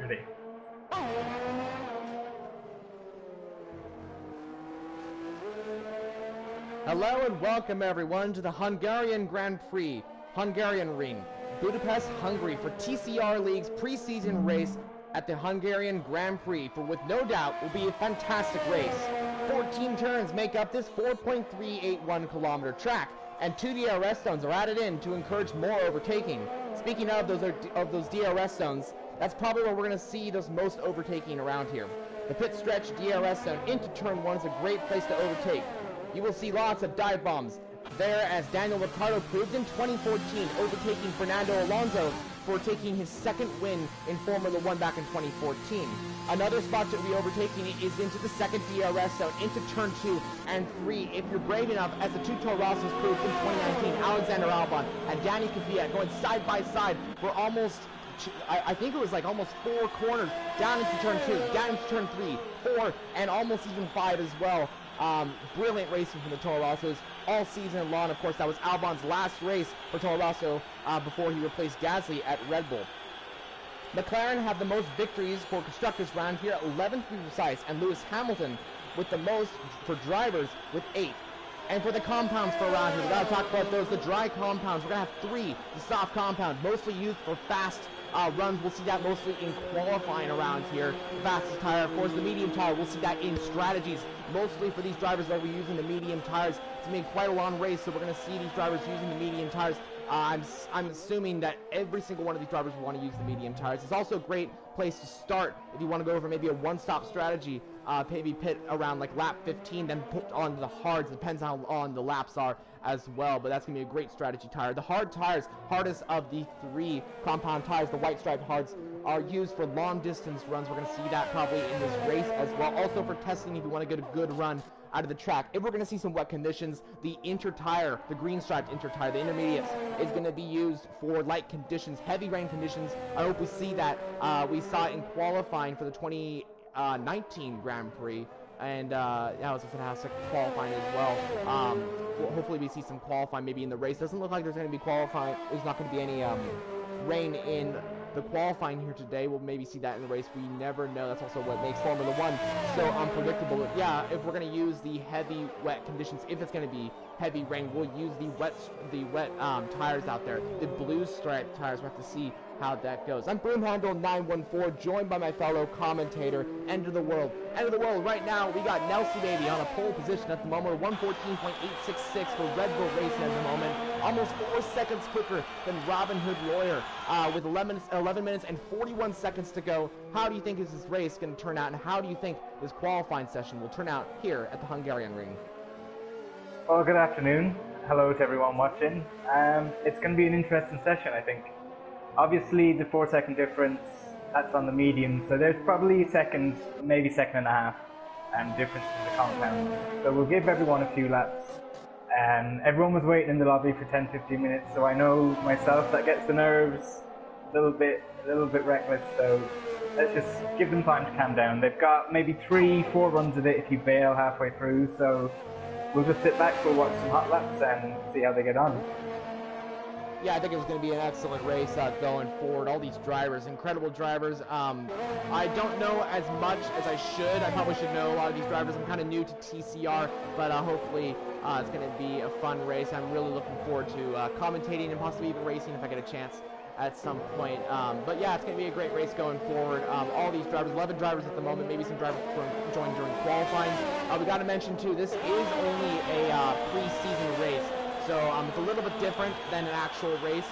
today. Hello and welcome everyone to the Hungarian Grand Prix, Hungarian Ring, Budapest, Hungary for TCR League's preseason race at the Hungarian Grand Prix for what no doubt will be a fantastic race. 14 turns make up this 4.381 kilometer track, and 2 DRS zones are added in to encourage more overtaking. Speaking of those DRS zones, that's probably where we're going to see those most overtaking around here. The pit stretch DRS zone into turn 1 is a great place to overtake. You will see lots of dive bombs there, as Daniel Ricciardo proved in 2014, overtaking Fernando Alonso for taking his second win in Formula 1 back in 2014. Another spot to be overtaking is into the second DRS zone, into turn 2 and 3. If you're brave enough, as the two Toro Rossos proved in 2019, Alexander Albon and Danny Kvyat going side by side for almost, I think it was like almost 4 corners, down into turn 2, down into turn 3, 4, and almost even 5 as well. Brilliant racing from the Toro Rossos all season long. Of course, that was Albon's last race for Toro Rosso before he replaced Gasly at Red Bull. McLaren have the most victories for constructors round here, 11 to be precise, and Lewis Hamilton with the most for drivers with 8. And for the compounds for around here, we gotta talk about those. The dry compounds, we're gonna have 3. The soft compound, mostly used for fast runs. We'll see that mostly in qualifying around here. The fastest tire, of course, the medium tire. We'll see that in strategies, mostly for these drivers that we're using the medium tires. It's been quite a long race, so we're going to see these drivers using the medium tires. I'm assuming that every single one of these drivers will want to use the medium tires. It's also a great place to start if you want to go over maybe a one-stop strategy. Maybe pit around like lap 15, then put on the hards. Depends on how long the laps are as well, but that's going to be a great strategy tire. The hard tires, hardest of the 3 compound tires, the white striped hards, are used for long distance runs. We're going to see that probably in this race as well. Also for testing if you want to get a good run out of the track. If we're going to see some wet conditions, the inter tire, the green striped inter tire, the intermediates, is going to be used for light conditions, heavy rain conditions. I hope we see that. We saw it in qualifying for the 2019 Grand Prix, and that was a fantastic qualifying as well. Hopefully we see some qualifying maybe in the race. Doesn't look like there's going to be qualifying. There's not going to be any rain in the qualifying here today. We'll maybe see that in the race. We never know. That's also what makes Formula 1 so unpredictable. But yeah, if we're going to use the heavy wet conditions, if it's going to be heavy rain, we'll use the wet tires out there, the blue striped tires. We'll have to see how that goes. I'm Broomhandle914, joined by my fellow commentator, End of the World. End of the World, right now, we got Nelsie Baby on a pole position at the moment, 114.866 for Red Bull Racing at the moment, almost 4 seconds quicker than Robin Hood Lawyer, with 11 minutes and 41 seconds to go. How do you think is this race going to turn out, and how do you think this qualifying session will turn out here at the Hungarian Ring? Well, good afternoon. Hello to everyone watching. It's going to be an interesting session, I think. Obviously, the 4-second difference, that's on the medium, so there's probably a second, maybe second and a half difference in the compound. So we'll give everyone a few laps. Everyone was waiting in the lobby for 10-15 minutes, so I know myself that gets the nerves a little bit reckless, so let's just give them time to calm down. They've got maybe 3-4 runs of it if you bail halfway through, so we'll just sit back, we'll watch some hot laps and see how they get on. Yeah, I think it was going to be an excellent race going forward. All these drivers, incredible drivers. I don't know as much as I should. I probably should know a lot of these drivers. I'm kind of new to TCR, but hopefully it's going to be a fun race. I'm really looking forward to commentating and possibly even racing if I get a chance at some point. But yeah, it's going to be a great race going forward. All these drivers, 11 drivers at the moment, maybe some drivers join during qualifying. We got to mention too, this is only a pre-season race. So it's a little bit different than an actual race.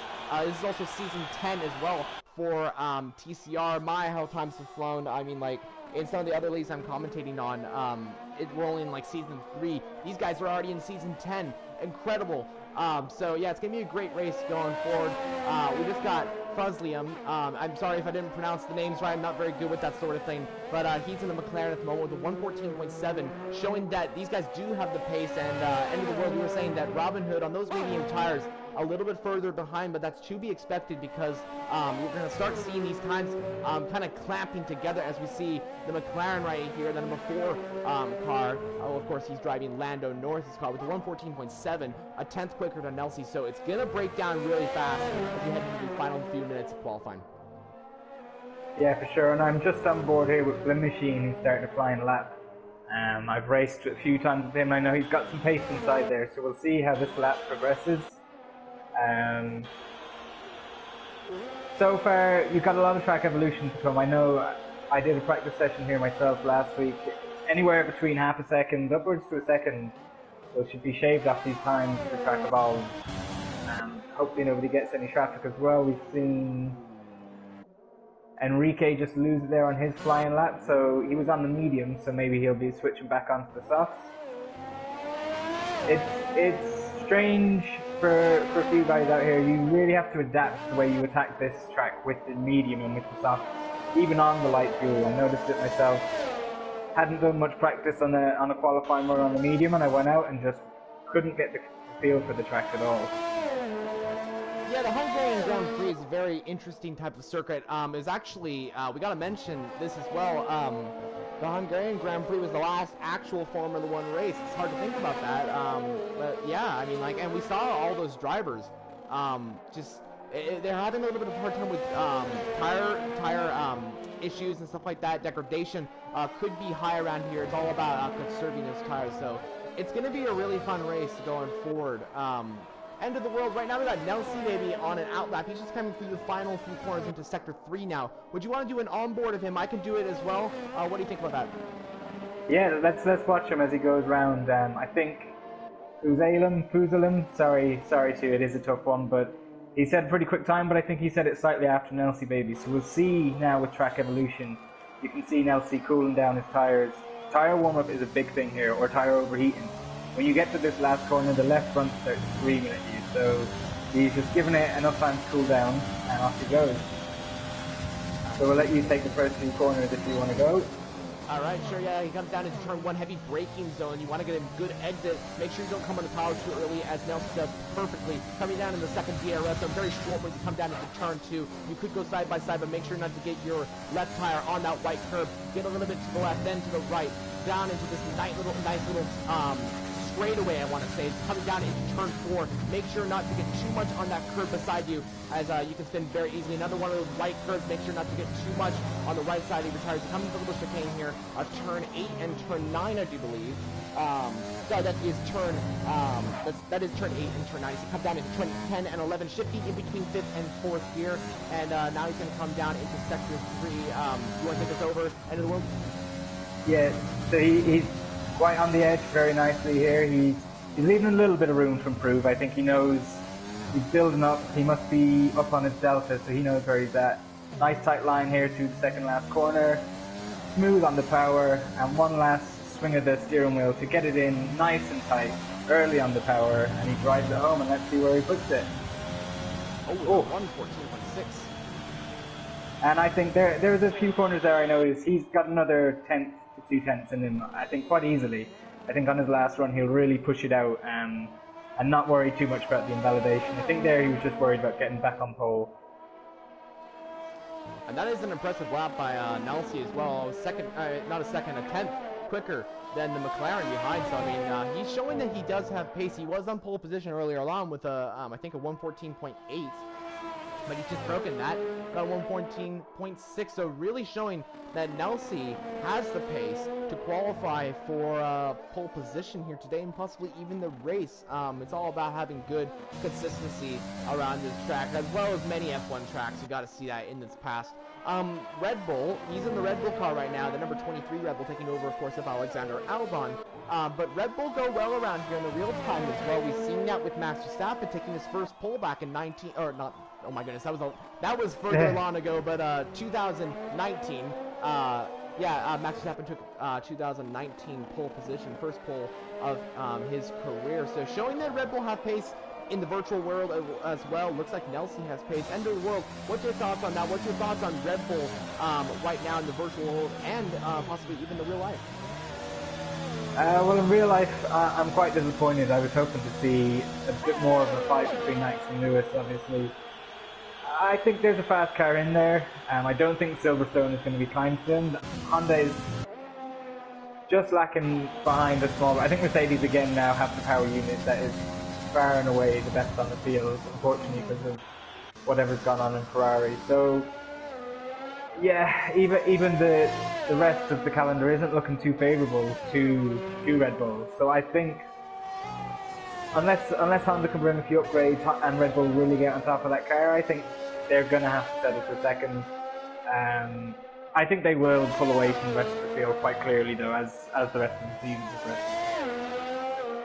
This is also season 10 as well for TCR. My how times have flown. I mean, like, in some of the other leagues I'm commentating on, we're only in like season 3. These guys are already in season 10. Incredible. So yeah, it's gonna be a great race going forward. We just got Fuslium. I'm sorry if I didn't pronounce the names right. I'm not very good with that sort of thing. But he's in the McLaren at the moment with a 114.7, showing that these guys do have the pace. And End of the World, we were saying that Robin Hood on those medium tires a little bit further behind, but that's to be expected because we're going to start seeing these times kind of clamping together as we see the McLaren right here, the number 4 car. Oh, of course, he's driving Lando Norris's car with a 114.7, a 10th quicker than Nelsie, so it's going to break down really fast as we head into the final few minutes of qualifying. Yeah, for sure. And I'm just on board here with Blim Machine, who's starting a flying lap. I've raced a few times with him. I know he's got some pace inside there, so we'll see how this lap progresses. Um, so far, you've got a lot of track evolution to come. I know I did a practice session here myself last week. Anywhere between half a second upwards to a second, so it should be shaved off these times for track evolve. Hopefully nobody gets any traffic as well. We've seen Enrique just lose it there on his flying lap, so he was on the medium, so maybe he'll be switching back onto the softs. It's strange for a few guys out here. You really have to adapt the way you attack this track with the medium and with the softs, even on the light fuel. I noticed it myself. Hadn't done much practice on a qualifying run on the medium, and I went out and just couldn't get the feel for the track at all. Yeah, the Hungarian Grand Prix is a very interesting type of circuit. It was actually, we got to mention this as well, the Hungarian Grand Prix was the last actual Formula One race. It's hard to think about that, but yeah, I mean, like, and we saw all those drivers, they're having a little bit of a hard time with tire issues and stuff like that. Degradation could be high around here. It's all about conserving those tires, so it's going to be a really fun race going forward. End of the world. Right now we got Nelson maybe on an outlap. He's just coming through the final few corners into Sector 3 now. Would you want to do an onboard of him? I can do it as well. What do you think about that? Yeah, let's watch him as he goes round. I think Fuzalim, sorry to you, it is a tough one, but he said pretty quick time, but I think he said it slightly after Nelsie baby. So we'll see now with track evolution. You can see Nelsie cooling down his tires. Tire warm-up is a big thing here, or tire overheating. When you get to this last corner, the left front starts screaming at you, so he's just giving it enough time to cool down, and off he goes. So we'll let you take the first few corners if you want to go. Alright, sure, yeah, he comes down into turn 1, heavy braking zone. You want to get a good exit. Make sure you don't come on the power too early, as Nelson does perfectly. Coming down in the second DRS zone, very short when you come down into turn 2. You could go side by side, but make sure not to get your left tire on that white curb. Get a little bit to the left, then to the right, down into this nice little straightaway, I want to say. It's coming down into turn 4. Make sure not to get too much on that curb beside you, as you can spin very easily. Another one of those white curbs. Make sure not to get too much on the right side of your tires. Coming to the little chicane here, turn 8 and turn 9, I do believe. Sorry, that is turn that is turn 8 and turn 9. So come down into turn 10 and 11, shifting in between 5th and 4th gear, and now he's going to come down into sector 3. You want to take this over? End of the world? Yeah, so he's quite on the edge very nicely here. He's leaving a little bit of room to improve. I think he knows he's building up. He must be up on his delta, so he knows where he's at. Nice tight line here to the second last corner. Smooth on the power, and one last swing of the steering wheel to get it in nice and tight early on the power, and he drives it home, and let's see where he puts it. Oh, 114.6. And I think there's a few corners there I noticed. He's got another 10th to 2 tenths in him, I think, quite easily. I think on his last run he'll really push it out and not worry too much about the invalidation. I think there he was just worried about getting back on pole. And that is an impressive lap by Nelsie as well. A 10th quicker than the McLaren behind. So, I mean, he's showing that he does have pace. He was on pole position earlier on with I think a 114.8. But he's just broken that, got 114.6, so really showing that Nelsie has the pace to qualify for pole position here today and possibly even the race. It's all about having good consistency around this track, as well as many F1 tracks. You got to see that in this past. Red Bull, he's in the Red Bull car right now, the number 23 Red Bull, taking over, of course, of Alexander Albon. But Red Bull go well around here in the real time as well. We've seen that with Max Verstappen taking his first pole back in oh my goodness, that was further long ago, but 2019. Max Verstappen took 2019 pole position, first pole of his career. So showing that Red Bull have pace in the virtual world as well. Looks like Nelson has pace. End of the world. What's your thoughts on that? What's your thoughts on Red Bull right now in the virtual world and possibly even the real life? Well, in real life, I'm quite disappointed. I was hoping to see a bit more of a fight between Max and Lewis, obviously. I think there's a fast car in there. I don't think Silverstone is going to be kind to them. Honda is just lacking behind the small. I think Mercedes again now have the power unit that is far and away the best on the field, unfortunately, because of whatever's gone on in Ferrari. So Yeah, even the rest of the calendar isn't looking too favourable to Red Bull. So I think unless Honda can bring a few upgrades and Red Bull really get on top of that car, I think they're gonna have to settle for second. I think they will pull away from the rest of the field quite clearly, though, as the rest of the season progresses.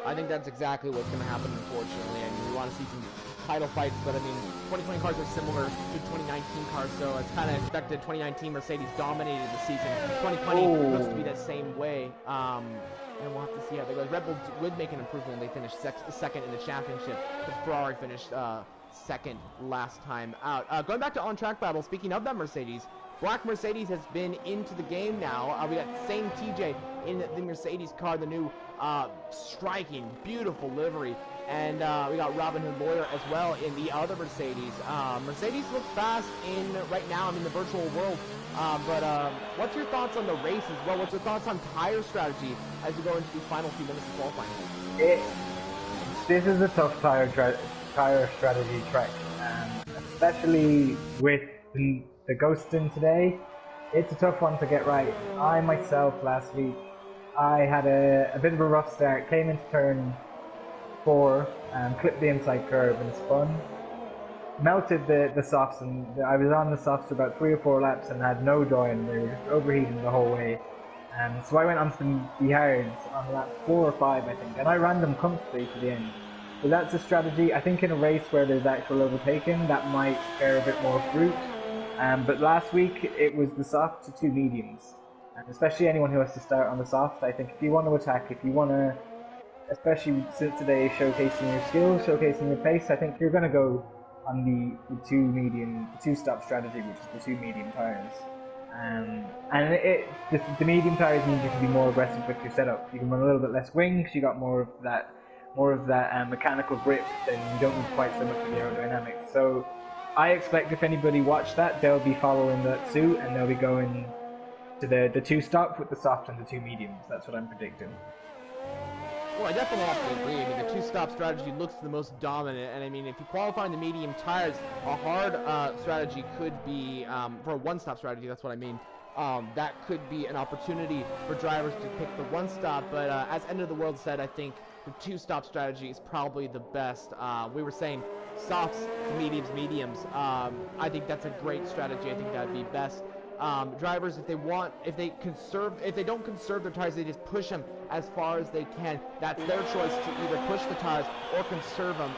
I think that's exactly what's going to happen, unfortunately. I mean, we want to see some title fights, but I mean, 2020 cars are similar to 2019 cars, so it's kind of expected. 2019 Mercedes dominated the season. 2020 looks to be that same way. And we'll have to see how that goes. Red Bull would make an improvement when they finished second in the championship, because Ferrari finished second last time out. Going back to on-track battle, speaking of that Mercedes, Black Mercedes has been into the game now. We got same TJ in the Mercedes car, the new striking, beautiful livery. And we got Robin Hood Lawyer as well in the other Mercedes. Mercedes looks fast right now. I'm in the virtual world. But what's your thoughts on the race as well? What's your thoughts on tire strategy as we go into these final few minutes of qualifying? This is a tough tire strategy track, especially with the ghosting today. It's a tough one to get right. I myself last week, I had a bit of a rough start, came into turn 4 and clipped the inside curb and spun. Melted the softs, and I was on the softs for about 3 or 4 laps and had no joy, and they were just overheating the whole way. And so I went on to the hards on lap 4 or 5, I think, and I ran them comfortably to the end. So that's a strategy. I think in a race where there's actual overtaking, that might bear a bit more fruit. But last week it was the soft to 2 mediums, and especially anyone who has to start on the soft. I think if you want to attack, if you want to, especially since today showcasing your skills, showcasing your pace, I think you're going to go on the 2-stop strategy, which is the 2 medium tires. And the medium tires means you can be more aggressive with your setup. You can run a little bit less wing because you got more of that mechanical grip, then you don't need quite so much of the aerodynamics. So I expect if anybody watched that, they'll be following that suit and they'll be going to the 2-stop with the soft and the 2 mediums. That's what I'm predicting. Well, I definitely have to agree. I mean, the 2-stop strategy looks the most dominant, and I mean, if you qualify in the medium tires, a hard strategy could be, for a 1-stop strategy, that's what I mean, that could be an opportunity for drivers to pick the 1-stop, but as End of the World said, I think the 2-stop strategy is probably the best. We were saying softs to mediums. I think that's a great strategy. I think that'd be best. Drivers, if they don't conserve their tires, they just push them as far as they can. That's their choice to either push the tires or conserve them.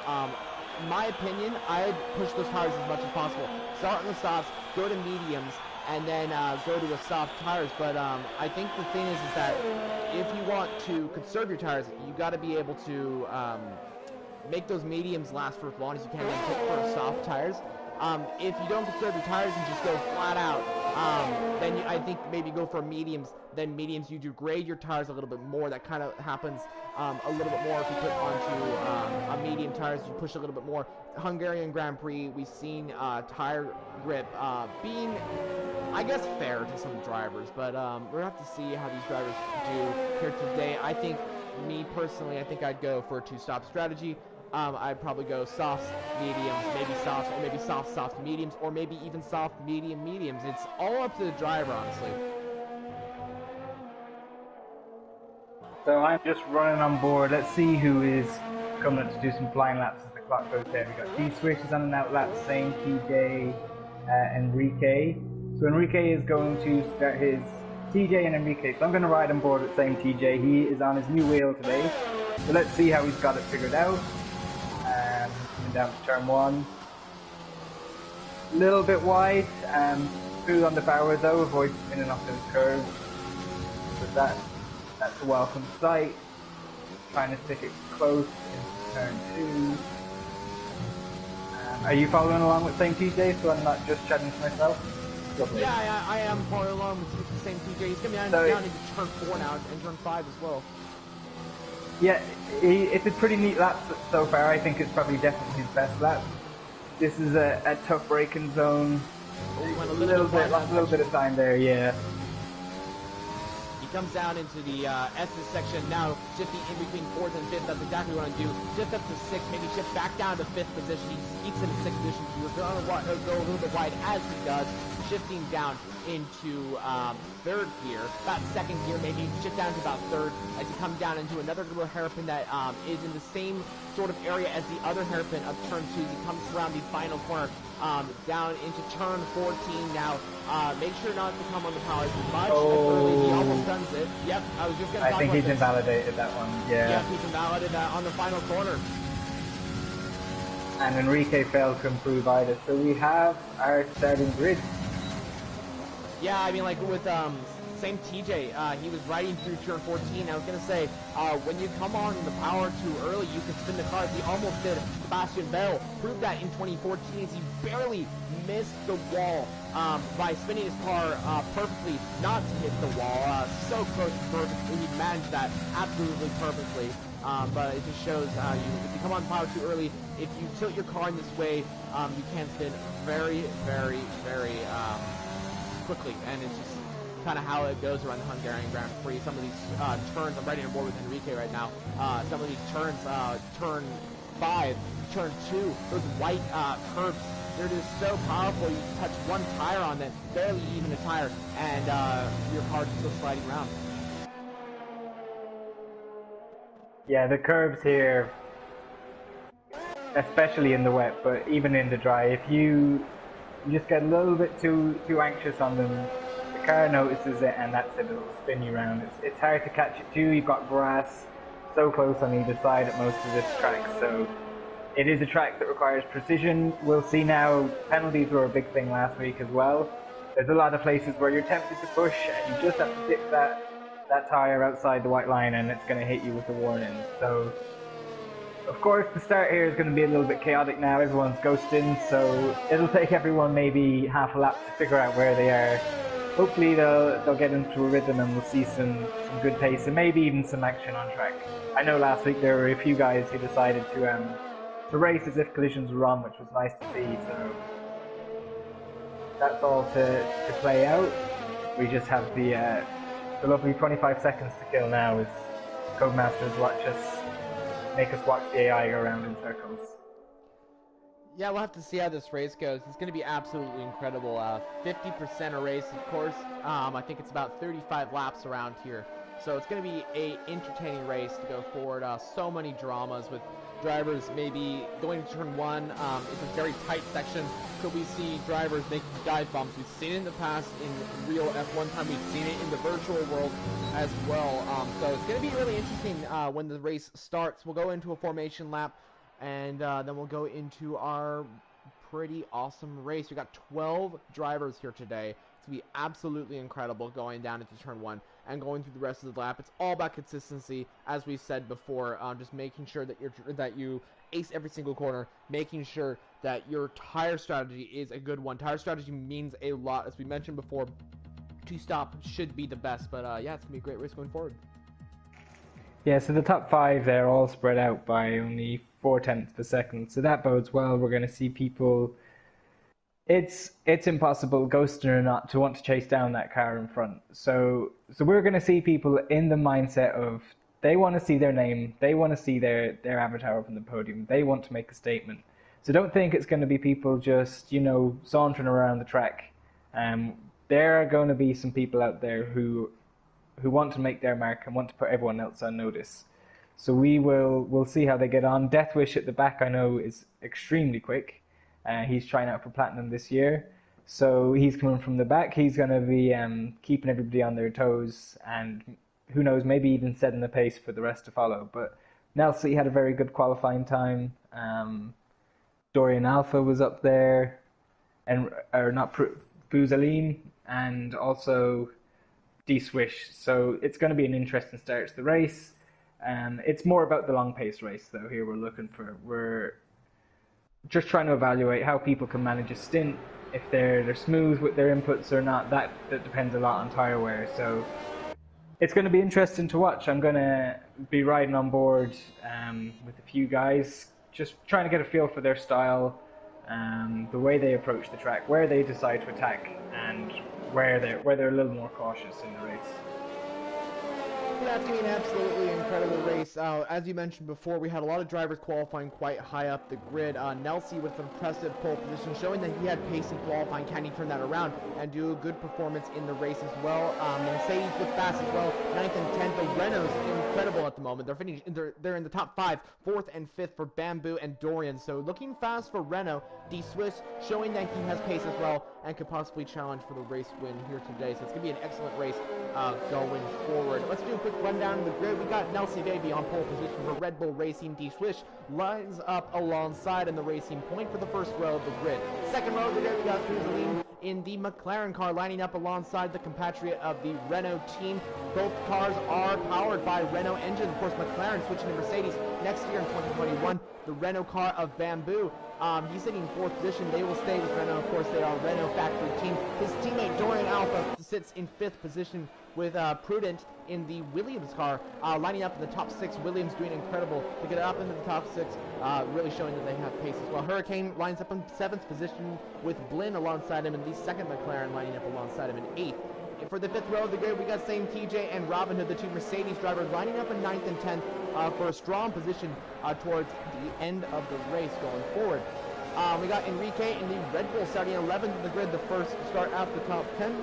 In my opinion, I'd push those tires as much as possible. Start on the softs, go to mediums, and then go to the soft tires. But I think the thing is that if you want to conserve your tires, you got to be able to make those mediums last for as long as you can, and then pick for soft tires. If you don't conserve your tires and just go flat out, then I think maybe go for mediums. Then mediums, you degrade your tires a little bit more. That kind of happens a little bit more if you put onto a medium tires. You push a little bit more. Hungarian Grand Prix, we've seen tire grip being, I guess, fair to some drivers, but we'll have to see how these drivers do here today. I think, me personally, I think I'd go for a 2-stop strategy. I'd probably go softs, mediums, maybe softs, or maybe soft, mediums, or maybe even soft, mediums. It's all up to the driver, honestly. So I'm just running on board. Let's see who is coming up to do some flying laps as the clock goes down. We've got D-Swish is on an out lap, same TJ, Enrique. So Enrique is going to start his TJ and Enrique. So I'm going to ride on board with same TJ. He is on his new wheel today. So let's see how he's got it figured out. Coming down to turn 1. Little bit wide, smooth on the power though, avoid spinning off those curves. So that's a welcome sight. Trying to stick it close into turn 2. Are you following along with same TJ, so I'm not just chatting to myself? Lovely. Yeah, I am following along with the same TJ. He's going to be down into turn 4 now, and turn 5 as well. Yeah, it's a pretty neat lap so far. I think it's probably definitely his best lap. This is a tough braking zone. Lost a little bit of time there, yeah. He comes down into the S's section now, shifting in between 4th and 5th. That's exactly what I want to do. Shift up to 6th, maybe shift back down to 5th position. He sneaks into 6th position. You're going to go a little bit wide as he does. shifting down into third gear, about second gear, maybe shift down to about third as you come down into another little hairpin that is in the same sort of area as the other hairpin of turn 2. He comes around the final corner down into turn 14 now. Make sure not to come on the power too much. Early, he almost does it. Yep, I was just going to talk about this. I think he's invalidated that one, yeah. Yep, he's invalidated on the final corner. And Enrique failed to improve either, so we have our starting grid. Yeah, I mean, like with same TJ, he was riding through turn 14. I was gonna say, when you come on the power too early, you can spin the cars. He almost did. Sebastian Vettel proved that in 2014 as he barely missed the wall by spinning his car perfectly, not to hit the wall. So close to perfect. He managed that absolutely perfectly. But it just shows if you come on power too early, if you tilt your car in this way, you can spin very, very, very quickly, and it's just kind of how it goes around the Hungarian Grand Prix. Some of these turns, I'm riding on board with Enrique right now, some of these turns, turn 5, turn 2, those white curves, they're just so powerful. You touch one tire on them, barely even a tire, and your car's still sliding around. Yeah, the curves here, especially in the wet, but even in the dry, if you just get a little bit too anxious on them, the car notices it and that's it, it'll spin you around. It's hard to catch it too. You've got grass so close on either side at most of this track, so it is a track that requires precision. We'll see now, penalties were a big thing last week as well. There's a lot of places where you're tempted to push and you just have to dip that tire outside the white line and it's going to hit you with a warning. So of course the start here is going to be a little bit chaotic now. Everyone's ghosting, so it'll take everyone maybe half a lap to figure out where they are. Hopefully they'll get into a rhythm and we'll see some good pace and maybe even some action on track. I know last week there were a few guys who decided to race as if collisions were on, which was nice to see. So that's all to play out. We just have the lovely 25 seconds to kill now as Codemasters make us watch the AI go around in circles. Yeah, we'll have to see how this race goes. It's going to be absolutely incredible. 50% a race, of course. I think it's about 35 laps around here. So it's going to be an entertaining race to go forward. So many dramas with drivers maybe going to turn 1. It's a very tight section. Could we see drivers making dive bombs? We've seen it in the past in real F1 time. We've seen it in the virtual world as well. So it's going to be really interesting when the race starts. We'll go into a formation lap, and then we'll go into our pretty awesome race. We got 12 drivers here today. It's going to be absolutely incredible going down into turn 1 and going through the rest of the lap. It's all about consistency, as we said before, just making sure that you ace every single corner, making sure that your tire strategy is a good one. Tire strategy means a lot. As we mentioned before, 2-stop should be the best, but yeah, it's going to be a great race going forward. Yeah, so the top 5 they're all spread out by only 0.4 of a second, so that bodes well. We're going to see people. It's impossible, ghosting or not, to want to chase down that car in front. So we're going to see people in the mindset of they want to see their name, they want to see their avatar up on the podium, they want to make a statement. So don't think it's going to be people just, sauntering around the track. There are going to be some people out there who want to make their mark and want to put everyone else on notice. So we'll see how they get on. Deathwish at the back, I know, is extremely quick. He's trying out for Platinum this year, so he's coming from the back. He's going to be keeping everybody on their toes, and who knows, maybe even setting the pace for the rest to follow. But Nelsie had a very good qualifying time. Dorian Alpha was up there, Fuzaline, and also D-Swish. So it's going to be an interesting start to the race. It's more about the long pace race, though. Here we're just trying to evaluate how people can manage a stint, if they're smooth with their inputs or not. That depends a lot on tire wear. So it's going to be interesting to watch. I'm going to be riding on board with a few guys, just trying to get a feel for their style, the way they approach the track, where they decide to attack, and where they're a little more cautious in the race. That's going to be an absolutely incredible race. As you mentioned before, we had a lot of drivers qualifying quite high up the grid. Nelsie with an impressive pole position, showing that he had pace in qualifying. Can he turn that around and do a good performance in the race as well? The Mercedes look fast as well. 9th and 10th. The Renault's incredible at the moment. They're in the top 5, 4th and 5th for Bamboo and Dorian. So looking fast for Renault. D Swiss showing that he has pace as well and could possibly challenge for the race win here today. So it's going to be an excellent race going forward. Let's do a quick rundown of the grid. We got Nelsie Baby on pole position for Red Bull Racing. D Swish lines up alongside in the racing point for the first row of the grid. Second row of the grid, we got Fuseline in the McLaren car lining up alongside the compatriot of the Renault team. Both cars are powered by Renault engine. Of course, McLaren switching to Mercedes next year in 2021. The Renault car of Bamboo, he's sitting in 4th position. They will stay with Renault. Of course, they are a Renault factory team. His teammate Dorian Alpha sits in 5th position with Prudent in the Williams car, lining up in the top 6. Williams doing incredible to get up into the top 6, really showing that they have pace as well. Hurricane lines up in 7th position with Blinn alongside him, and the second McLaren lining up alongside him in 8th. For the 5th row of the grid, we got same TJ and Robin Hood, the two Mercedes drivers, lining up in 9th and 10th for a strong position towards the end of the race going forward. We got Enrique in the Red Bull starting 11th in the grid, the first start out the top 10.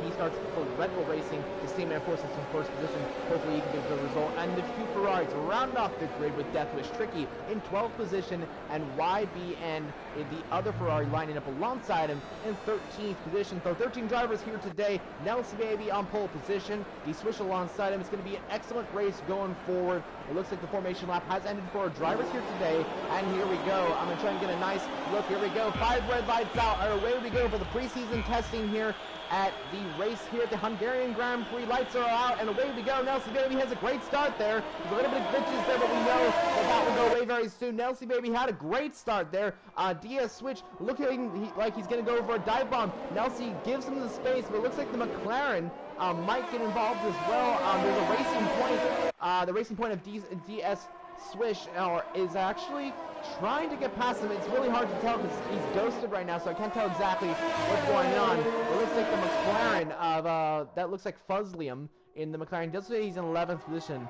He starts for Red Bull Racing. His teammate, of course, is in 1st position. Hopefully he can get a good result. And the two Ferraris round off the grid with Deathwish Tricky in 12th position and YBN, the other Ferrari, lining up alongside him in 13th position. So 13 drivers here today. Nelsie Baby on pole position. The Swish alongside him. It's going to be an excellent race going forward. It looks like the formation lap has ended for our drivers here today. And here we go. I'm going to try and get a nice look. Here we go. 5 red lights out. Away we go for the preseason testing here at the race here at the Hungarian Grand Prix. Lights are out, and away we go. Nelsie Baby has a great start there. There's a little bit of glitches there, but we know that will go away very soon. Nelsie Baby had a great start there. DS Switch looking like he's going to go for a dive bomb. Nelsie gives him the space, but it looks like the McLaren might get involved as well. There's a racing point. The racing point of DS Swish is actually trying to get past him. It's really hard to tell because he's ghosted right now, so I can't tell exactly what's going on. It looks like the McLaren of, that looks like Fuzzlium in the McLaren. Does say he's in 11th position.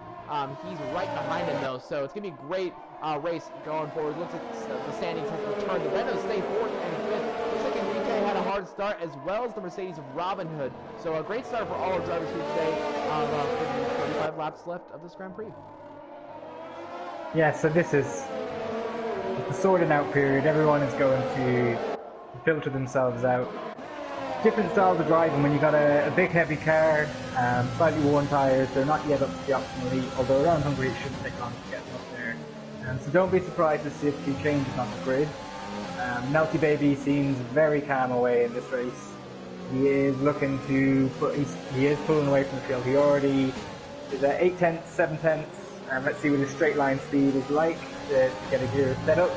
He's right behind him, though, so it's going to be a great race going forward. It looks like the standings have returned. The Renault stay 4th and 5th. Looks like Enrique had a hard start, as well as the Mercedes of Robin Hood. So a great start for all our drivers here today. 35 laps left of this Grand Prix. Yeah, so this is the sorting out period. Everyone is going to filter themselves out. Different styles of driving. When you got a big heavy car, slightly worn tyres, they're not yet up to the optimal heat, although around Hungary it shouldn't take long to get them up there. So don't be surprised to see a few changes on the grid. Nelsie Baby seems very calm away in this race. He is looking to he is pulling away from the field. He already is at 8 tenths, 7 tenths. Let's see what his straight line speed is like to get a gear set up.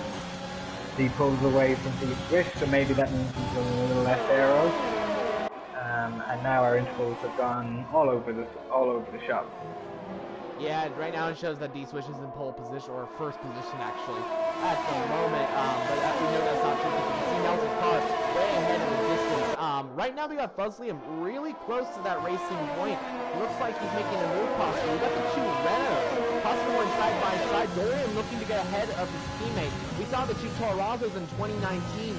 He pulls away from the Swish, so maybe that means he's going a little less aero. And now our intervals have gone all over the shop. Yeah, right now it shows that D-Swish is in pole position, or first position actually, at the moment. But we know that's not true because you can see Nelson's car way ahead in the distance. Right now we got Fuzzlium really close to that racing point. Looks like he's making a move possible. We got the two Renaults possibly going side by side. Dorian looking to get ahead of his teammate. We saw the two Torazos in 2019.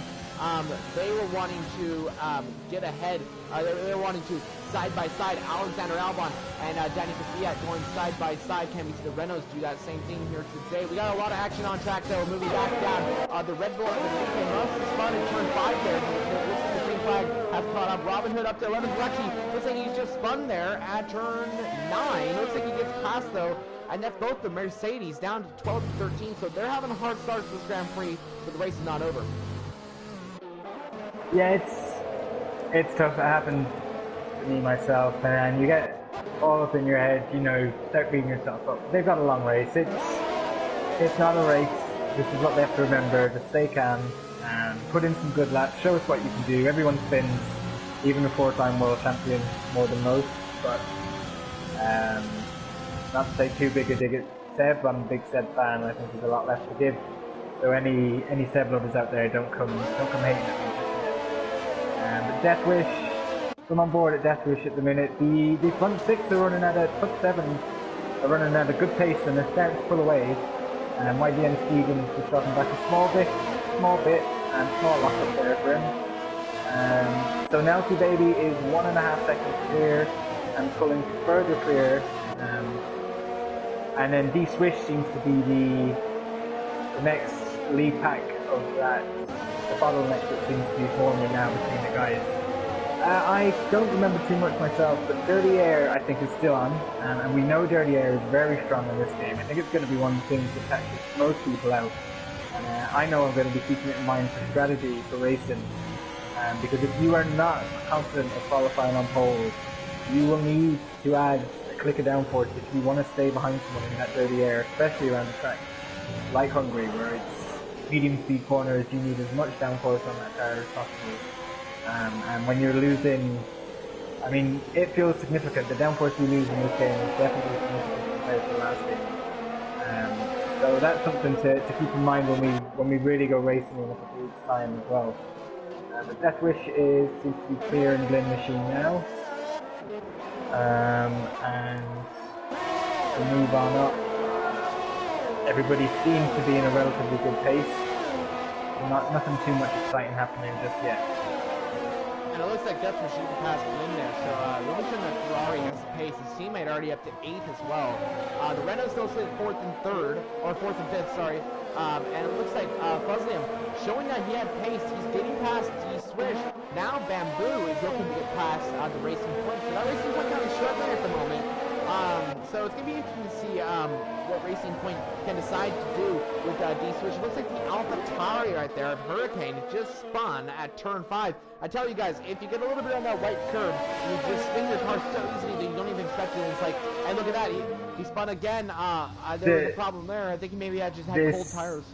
They were wanting to get ahead. They were wanting to side by side. Alexander Albon and Danny Fiat going side by side. Can we see the Renaults do that same thing here today? We got a lot of action on track though. Moving back down. The Red Bull and the UK must spun in turn 5 there. Looks like the green flag has caught up. Robin Hood up to 11th. Actually, looks like he's just spun there at turn 9. Looks like he gets past though. And that's both the Mercedes down to 12 to 13. So they're having a hard start to this Grand Prix, but the race is not over. Yeah, it's tough. It happened to me myself, and you get all up in your head, you know, start beating yourself up. They've got a long race. It's not a race. This is what they have to remember. Just stay calm and put in some good laps. Show us what you can do. Everyone spins, even a 4-time world champion, more than most. But not to say too big a dig at Seb. I'm a big Seb fan. I think there's a lot left to give. So any Seb lovers out there, don't come hating at me. But Deathwish I'm on board at Deathwish at the minute. The front six are running at front seven are running at a good pace and they're starting to pull away. And YBN Stevens just dropping back a small bit, and small lock up there for him. So Nelsie Baby is 1.5 seconds clear and pulling further clear. And then D Swish seems to be the next lead pack of that, the bottleneck that seems to be forming now between the guys. I don't remember too much myself, but Dirty Air I think is still on, and we know Dirty Air is very strong in this game. I think it's going to be one of the things that catches most people out. And I know I'm going to be keeping it in mind for strategy for racing, because if you are not confident of qualifying on pole, you will need to add a click of downforce if you want to stay behind someone in that Dirty Air, especially around the track, like Hungary, where it's medium speed corners. You need as much downforce on that car as possible. And when you're losing, I mean, it feels significant. The downforce you lose in this game is definitely significant compared to the last game. So that's something to keep in mind when we really go racing in a couple of weeks' time as well. But Deathwish seems to be clear in Glen Machine now. And to move on up, everybody seems to be in a relatively good pace. Nothing too much exciting happening just yet. And it looks like Deathwish should pass Lynn there, so really showing that Ferrari has the pace. His teammate already up to 8th as well. The Renault still sits 4th and 3rd, or 4th and 5th, sorry. And it looks like Fuzzliam showing that he had pace. He's getting past D Swish. Now Bamboo is looking to get past the Racing Point. So that Racing Point kind of struggling at the moment. So it's going to be interesting to see what Racing Point can decide to do with D Swish. It looks like the AlphaTauri right there of Hurricane just spun at turn 5. I tell you guys, if you get a little bit on that white curb, you just spin your car so easily that you don't even expect it. And it's like, hey, look at that, he spun again. There was a problem there. I think he maybe just had cold tires.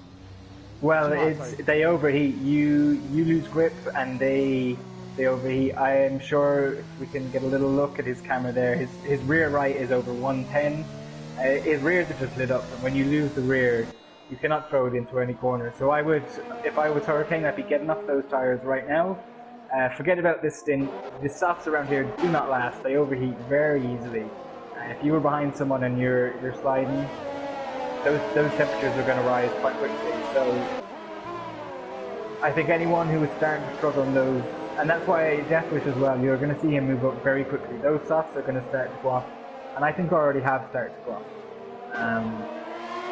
Well, they overheat. You lose grip and they overheat. I am sure if we can get a little look at his camera there, his rear right is over 110. His rears are just lit up, and when you lose the rear, you cannot throw it into any corner. So I would, if I was Hurricane, I'd be getting off those tires right now. Forget about this stint. The softs around here do not last. They overheat very easily. If you were behind someone and you're sliding, those temperatures are going to rise quite quickly. So I think anyone who is starting to struggle in those, and that's why Deathwish as well, you're going to see him move up very quickly. Those softs are going to start to go off, and I think already have started to go off.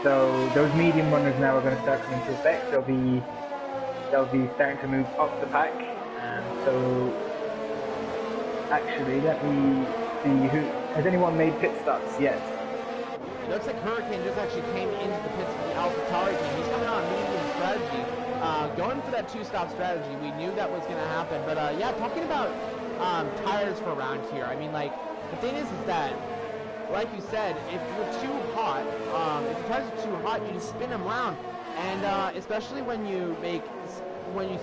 So those medium runners now are going to start coming into effect. They'll be starting to move up the pack. So actually, let me see, has anyone made pit stops yet? It looks like Hurricane just actually came into the pits for the AlphaTauri team. He's coming on medium strategy, going for that 2-stop strategy. We knew that was going to happen, but yeah, talking about tires for around here. I mean, like, the thing is that, like you said, if you're too hot, if the tires are too hot, you just spin them around, and especially when you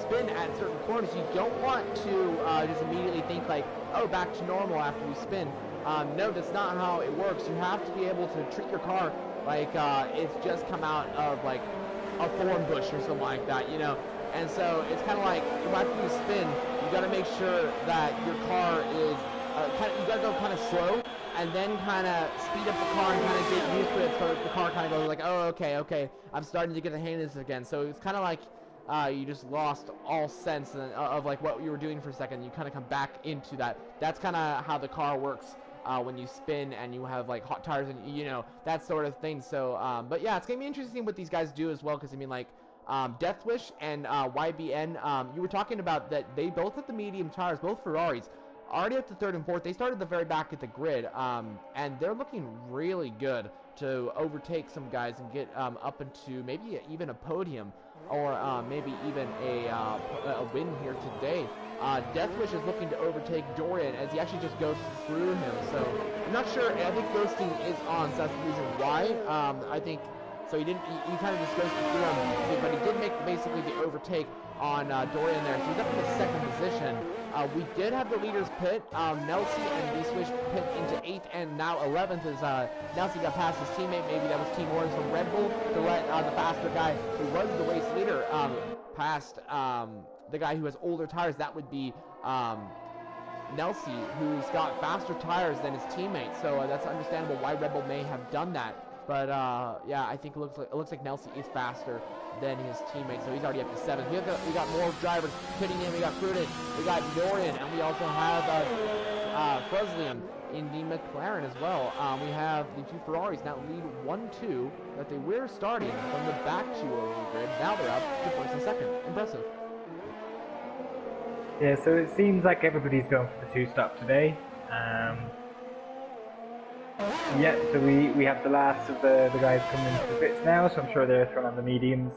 spin at certain corners, you don't want to just immediately think like, oh, back to normal after you spin. No, that's not how it works. You have to be able to treat your car like it's just come out of like a thorn bush or something like that, you know. And so it's kind of like after you spin, you got to make sure that your car is you got to go kind of slow, and then kind of speed up the car and kind of get used to it, so the car kind of goes like, oh, okay, I'm starting to get the hang of this again. So it's kind of like you just lost all sense of like what you were doing for a second. You kind of come back into that. That's kind of how the car works when you spin and you have like hot tires and, you know, that sort of thing. So but yeah, it's gonna be interesting what these guys do as well, because I mean, like Deathwish and YBN, you were talking about that they both have the medium tires, both Ferraris, already up to 3rd and 4th. They started the very back at the grid, and they're looking really good to overtake some guys and get up into maybe even a podium, or maybe even a win here today. Deathwish is looking to overtake Dorian as he actually just goes through him. So I'm not sure. I think ghosting is on, so that's the reason why. I think so. He kind of just ghosted through him, but he did make basically the overtake on Dorian there. So he's up in the 2nd position. We did have the leaders pit. Nelsie and D-Swish pit into 8th and now 11th as Nelsie got past his teammate. Maybe that was Team Orange from Red Bull to let the faster guy who was the race leader past the guy who has older tires. That would be Nelsie, who's got faster tires than his teammates, so that's understandable why Red Bull may have done that. But yeah, I think it looks like Nelsie is faster than his teammates, so he's already up to 7th. We got more drivers pitting in. We got Pruden, we got Norian, and we also have Freslian in the McLaren as well. We have the 2 Ferraris now lead 1-2 that they were starting from the back 2 over the grid. Now they're up to 1st and 2nd. Impressive. Yeah, so it seems like everybody's going for the 2-stop today. Yeah, so we have the last of the guys coming into the pits now, so I'm sure they're throwing on the mediums.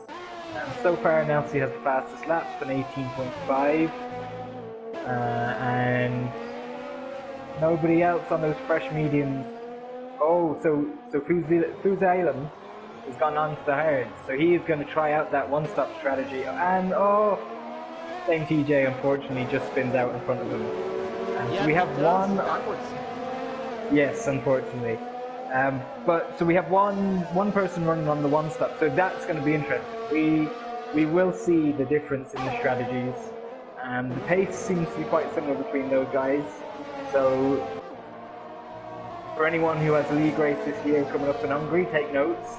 So far, Nelsie has the fastest lap, an 18.5, and nobody else on those fresh mediums. Oh, so Fuzailam has gone on to the hards, so he is going to try out that one-stop strategy, and oh, same TJ unfortunately just spins out in front of him. Yeah, so we have one. Backwards. Yes, unfortunately. But so we have one person running on the one stop, so that's going to be interesting. We will see the difference in the strategies. The pace seems to be quite similar between those guys. So for anyone who has a league race this year coming up in Hungary, take notes.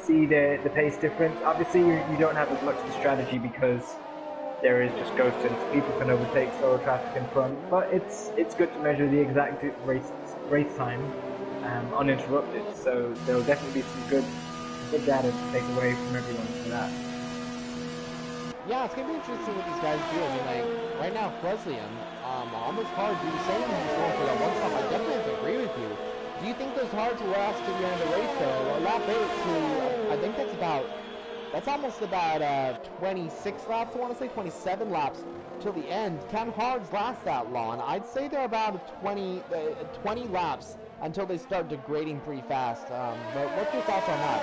See the pace difference. Obviously, you don't have as much of the strategy because there is just ghosting, so people can overtake slower traffic in front. But it's good to measure the exact race time uninterrupted. So there'll definitely be some good data to take away from everyone for that. Yeah, it's gonna be interesting what these guys do. I mean, like right now, Freslian, almost hard. You were saying he's going for that one stop. I definitely have to agree with you. Do you think those hards will last to the end of the race though? Well, lap 8 to I think that's almost about 26 laps. I want to say 27 laps till the end. Can hards last that long? I'd say they're about 20 laps until they start degrading pretty fast. But what's your thoughts on that?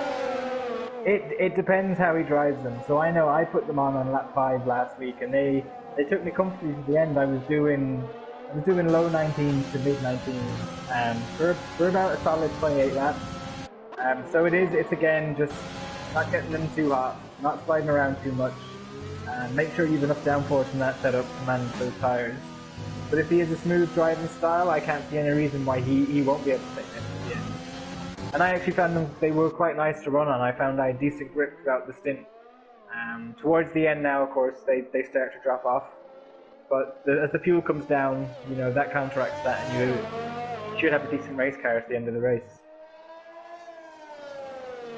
It depends how he drives them. So I know I put them on lap 5 last week, and they took me comfortably to the end. I was doing low 19s to mid 19s for about a solid 28 laps. So it's again just not getting them too hot, not sliding around too much, and make sure you have enough downforce in that setup to manage those tires. But if he has a smooth driving style, I can't see any reason why he won't be able to take them to the end. And I actually found they were quite nice to run on. I found I had decent grip throughout the stint. Towards the end now, of course, they start to drop off. But as the fuel comes down, you know, that counteracts that, and you should have a decent race car at the end of the race.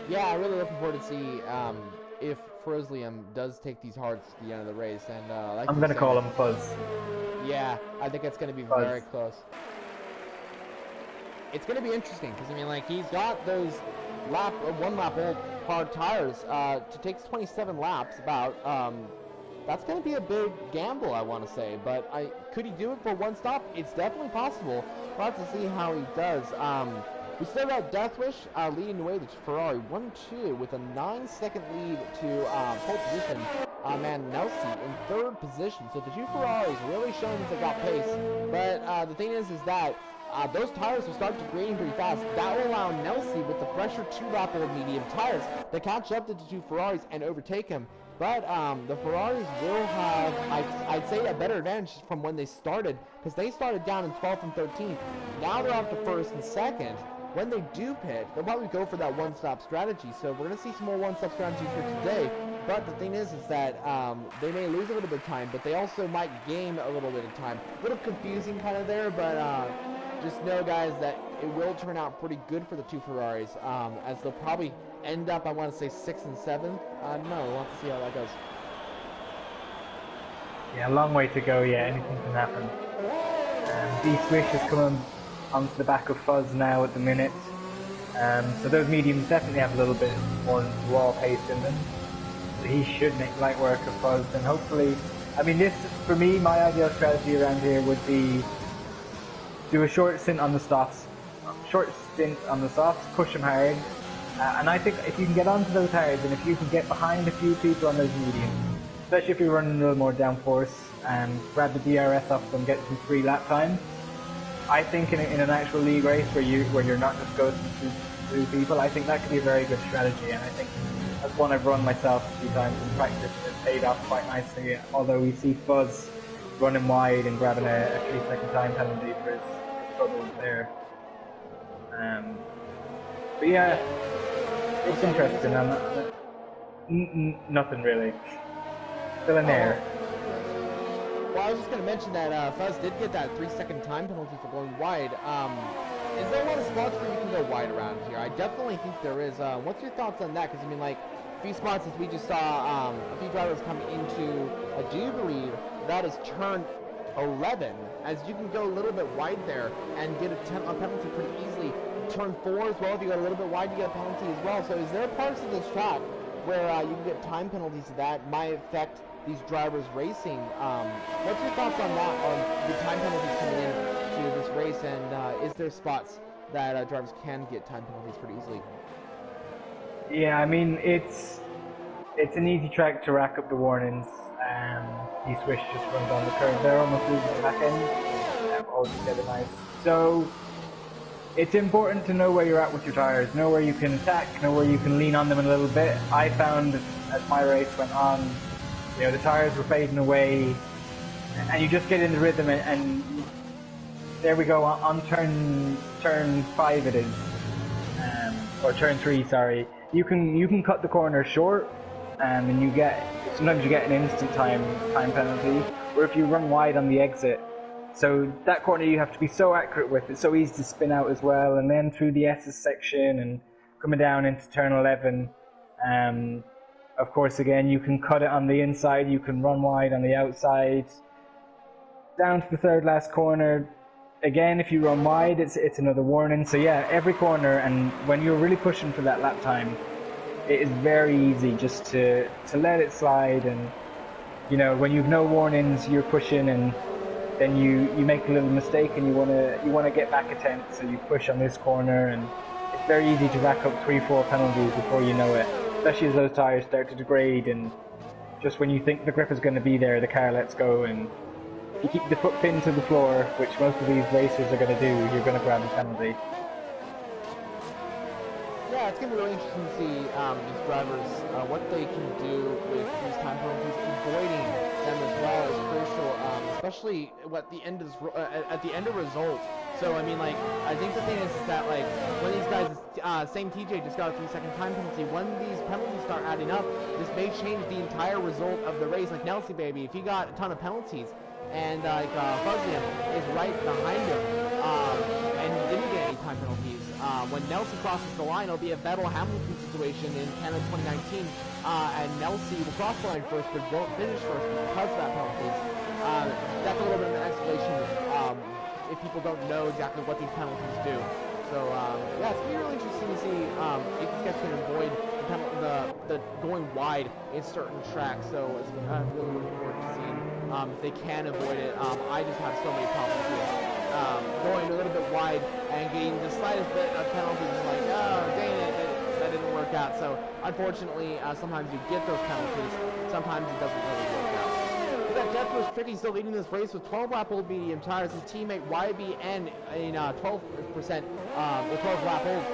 Yeah, I'm really looking forward to see if Freslian does take these hards to the end of the race. And like I'm going to call him Fuzz. Yeah, I think it's going to be Fuzz. very close. It's going to be interesting because, I mean, like, he's got those one lap old hard tires to take 27 laps about. That's going to be a big gamble, I want to say. But could he do it for one stop? It's definitely possible. We'll have to see how he does. We still got Deathwish leading the way to Ferrari 1-2 with a 9-second lead to pole position. Nelsie in 3rd position. So the 2 Ferraris really showing that they got pace. But the thing is that those tires will start degrading pretty fast. That will allow Nelsie with the fresher 2-lap old medium tires to catch up to the 2 Ferraris and overtake him. But the Ferraris will have, I'd say, a better advantage from when they started, because they started down in 12th and 13th. Now they're up to 1st and 2nd. When they do pit, they'll probably go for that one-stop strategy. So we're going to see some more one-stop strategies for today. But the thing is that they may lose a little bit of time, but they also might gain a little bit of time. A little confusing kind of there, but just know, guys, that it will turn out pretty good for the 2 Ferraris, as they'll probably end up, I want to say, 6th and 7th. No, we'll have to see how that goes. Yeah, a long way to go. Yeah, anything can happen. D-Swish is coming onto the back of Fuzz now at the minute. So those mediums definitely have a little bit more raw pace in them. So he should make light work of Fuzz, and hopefully, I mean, this, for me, my ideal strategy around here would be do a short stint on the softs, push them hard, and I think if you can get onto those hards, and if you can get behind a few people on those mediums, especially if you're running a little more downforce, and grab the DRS off them, get some free lap time, I think in an actual league race where you're not just going through people, I think that could be a very good strategy, and I think that's one I've run myself a few times in practice, and it's paid off quite nicely. Although we see Fuzz running wide and grabbing a 3-second time penalty for his troubles there. But yeah, it's interesting. Nothing really. Still in there. Well, I was just going to mention that Fuzz did get that 3-second time penalty for going wide. Is there a lot of spots where you can go wide around here? I definitely think there is. What's your thoughts on that? Because, I mean, like, a few spots as we just saw a few drivers coming into, I do believe that is turn 11, as you can go a little bit wide there and get a penalty pretty easily. Turn 4 as well, if you go a little bit wide, you get a penalty as well. So is there parts of this track where you can get time penalties that might affect these drivers racing? What's your thoughts on that, on the time penalties coming in to this race, and is there spots that drivers can get time penalties pretty easily? Yeah, I mean, it's an easy track to rack up the warnings. He Swish just runs on the curve there, almost loses the back end, holds together nice. So it's important to know where you're at with your tires, know where you can attack, know where you can lean on them a little bit. I found as my race went on, you know, the tires were fading away, and you just get in the rhythm, and there we go on turn 5 it is, or turn 3, sorry. You can cut the corner short, and sometimes you get an instant time penalty, or if you run wide on the exit. So that corner you have to be so accurate with. It's so easy to spin out as well, and then through the S's section and coming down into turn 11. Of course, again, you can cut it on the inside, you can run wide on the outside. Down to the third last corner, again, if you run wide, it's another warning. So yeah, every corner, and when you're really pushing for that lap time, it is very easy just to let it slide. And you know, when you've no warnings, you're pushing, and then you make a little mistake and you wanna get back a tenth, so you push on this corner, and it's very easy to rack up 3-4 penalties before you know it, especially as those tires start to degrade, and just when you think the grip is going to be there, the car lets go, and if you keep the foot pinned to the floor, which most of these racers are going to do, you're going to grab a penalty. Yeah, it's going to be really interesting to see these drivers, what they can do with these time penalties. Avoiding them as well is crucial, especially at the end of results. So, I mean, like, I think the thing is that, like, when these guys, same TJ just got a 3-second time penalty, when these penalties start adding up, this may change the entire result of the race. Like Nelsie, baby, if he got a ton of penalties, and, like, Fuzzian is right behind him, and he didn't get any time penalties, when Nelsie crosses the line, it'll be a Vettel-Hamilton situation in Canada 2019, and Nelsie will cross the line first, but won't finish first because of that penalties. That's a little bit of an explanation if people don't know exactly what these penalties do. So, yeah, it's going to be really interesting to see if these guys can avoid the going wide in certain tracks. So it's really looking forward to seeing if they can avoid it. I just have so many problems with going a little bit wide and getting the slightest bit of penalties, and like, oh, dang it, that didn't work out. So, unfortunately, sometimes you get those penalties, sometimes it doesn't really work out. That Death was tricky, still leading this race with 12-lap old medium tires. His teammate YBN in 12%, or 12-lap old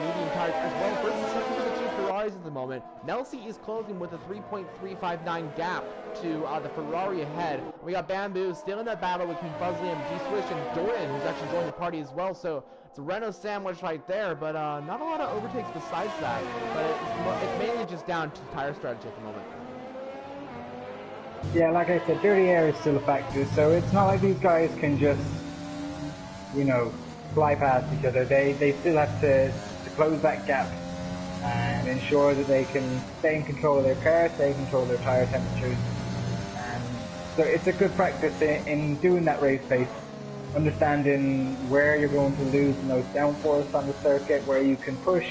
medium tires as well. First and second for the two Ferraris at the moment. Nelsie is closing with a 3.359 gap to the Ferrari ahead. We got Bamboo still in that battle between Fuzzliam, D-Swish, and Dorian, who's actually joined the party as well. So it's a Renault sandwich right there, but not a lot of overtakes besides that. But it's mainly just down to tire strategy at the moment. Yeah, like I said, dirty air is still a factor, so it's not like these guys can just, you know, fly past each other. They still have to close that gap and ensure that they can stay in control of their car, stay in control of their tire temperatures. So it's a good practice in doing that race pace, understanding where you're going to lose the most downforce on the circuit, where you can push.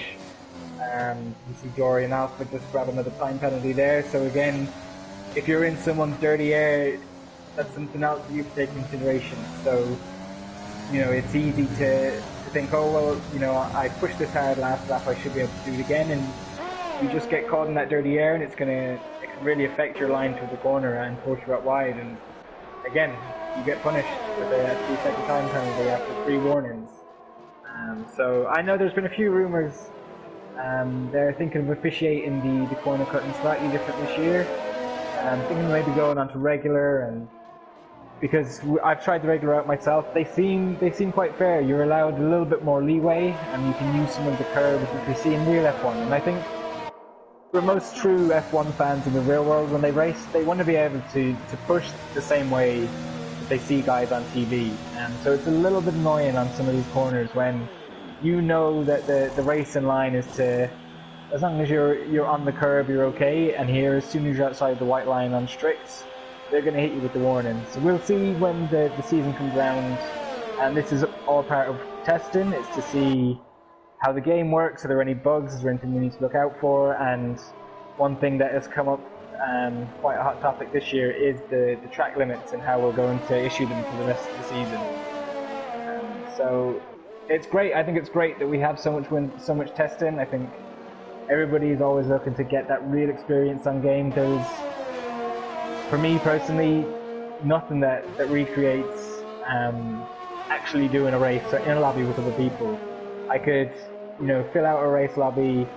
You see Dorian Alpha just grab another time penalty there, so again, if you're in someone's dirty air, that's something else you have to take into consideration. So, you know, it's easy to think, oh, well, you know, I pushed this hard last lap, I should be able to do it again, and you just get caught in that dirty air, and it can really affect your line through the corner and push you out wide, and again, you get punished with a 3-second time penalty after 3 warnings. So I know there's been a few rumours they're thinking of officiating the corner cutting slightly different this year. Thinking maybe going on to regular, and because I've tried the regular route myself. They seem quite fair. You're allowed a little bit more leeway, and you can use some of the curves which we see in real F1. And I think for most true F1 fans in the real world, when they race, they want to be able to push the same way that they see guys on TV. And so it's a little bit annoying on some of these corners when you know that the racing line is to, as long as you're on the curb, you're okay. And here, as soon as you're outside the white line on stricts, they're going to hit you with the warning. So we'll see when the season comes round, and this is all part of testing. It's to see how the game works. Are there any bugs? Is there anything we need to look out for? And one thing that has come up, quite a hot topic this year, is the track limits and how we're going to issue them for the rest of the season. So it's great. I think it's great that we have so much testing. I think everybody is always looking to get that real experience on game. There's, for me personally, nothing that recreates actually doing a race in a lobby with other people. I could, fill out a race lobby,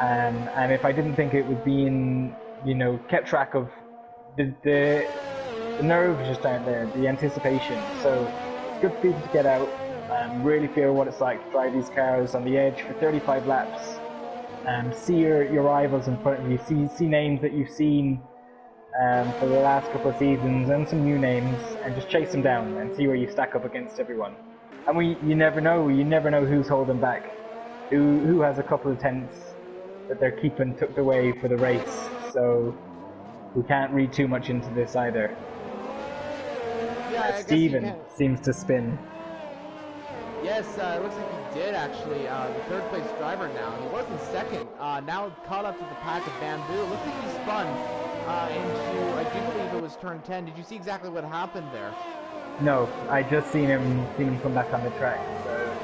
and if I didn't think it was being, kept track of, the nerves just aren't there, the anticipation. So it's good for people to get out and really feel what it's like to drive these cars on the edge for 35 laps, see your rivals in front of you, see names that you've seen for the last couple of seasons, and some new names, and just chase them down and see where you stack up against everyone. And you never know who's holding back, who has a couple of tenths that they're keeping tucked away for the race. So we can't read too much into this either. Yeah, Steven seems to spin. Yes, it looks like he did actually. The third place driver now. He was in second. Now caught up to the pack of Bamboo. Looks like he spun into, I do believe it was turn 10. Did you see exactly what happened there? No, I just seen him come back on the track. So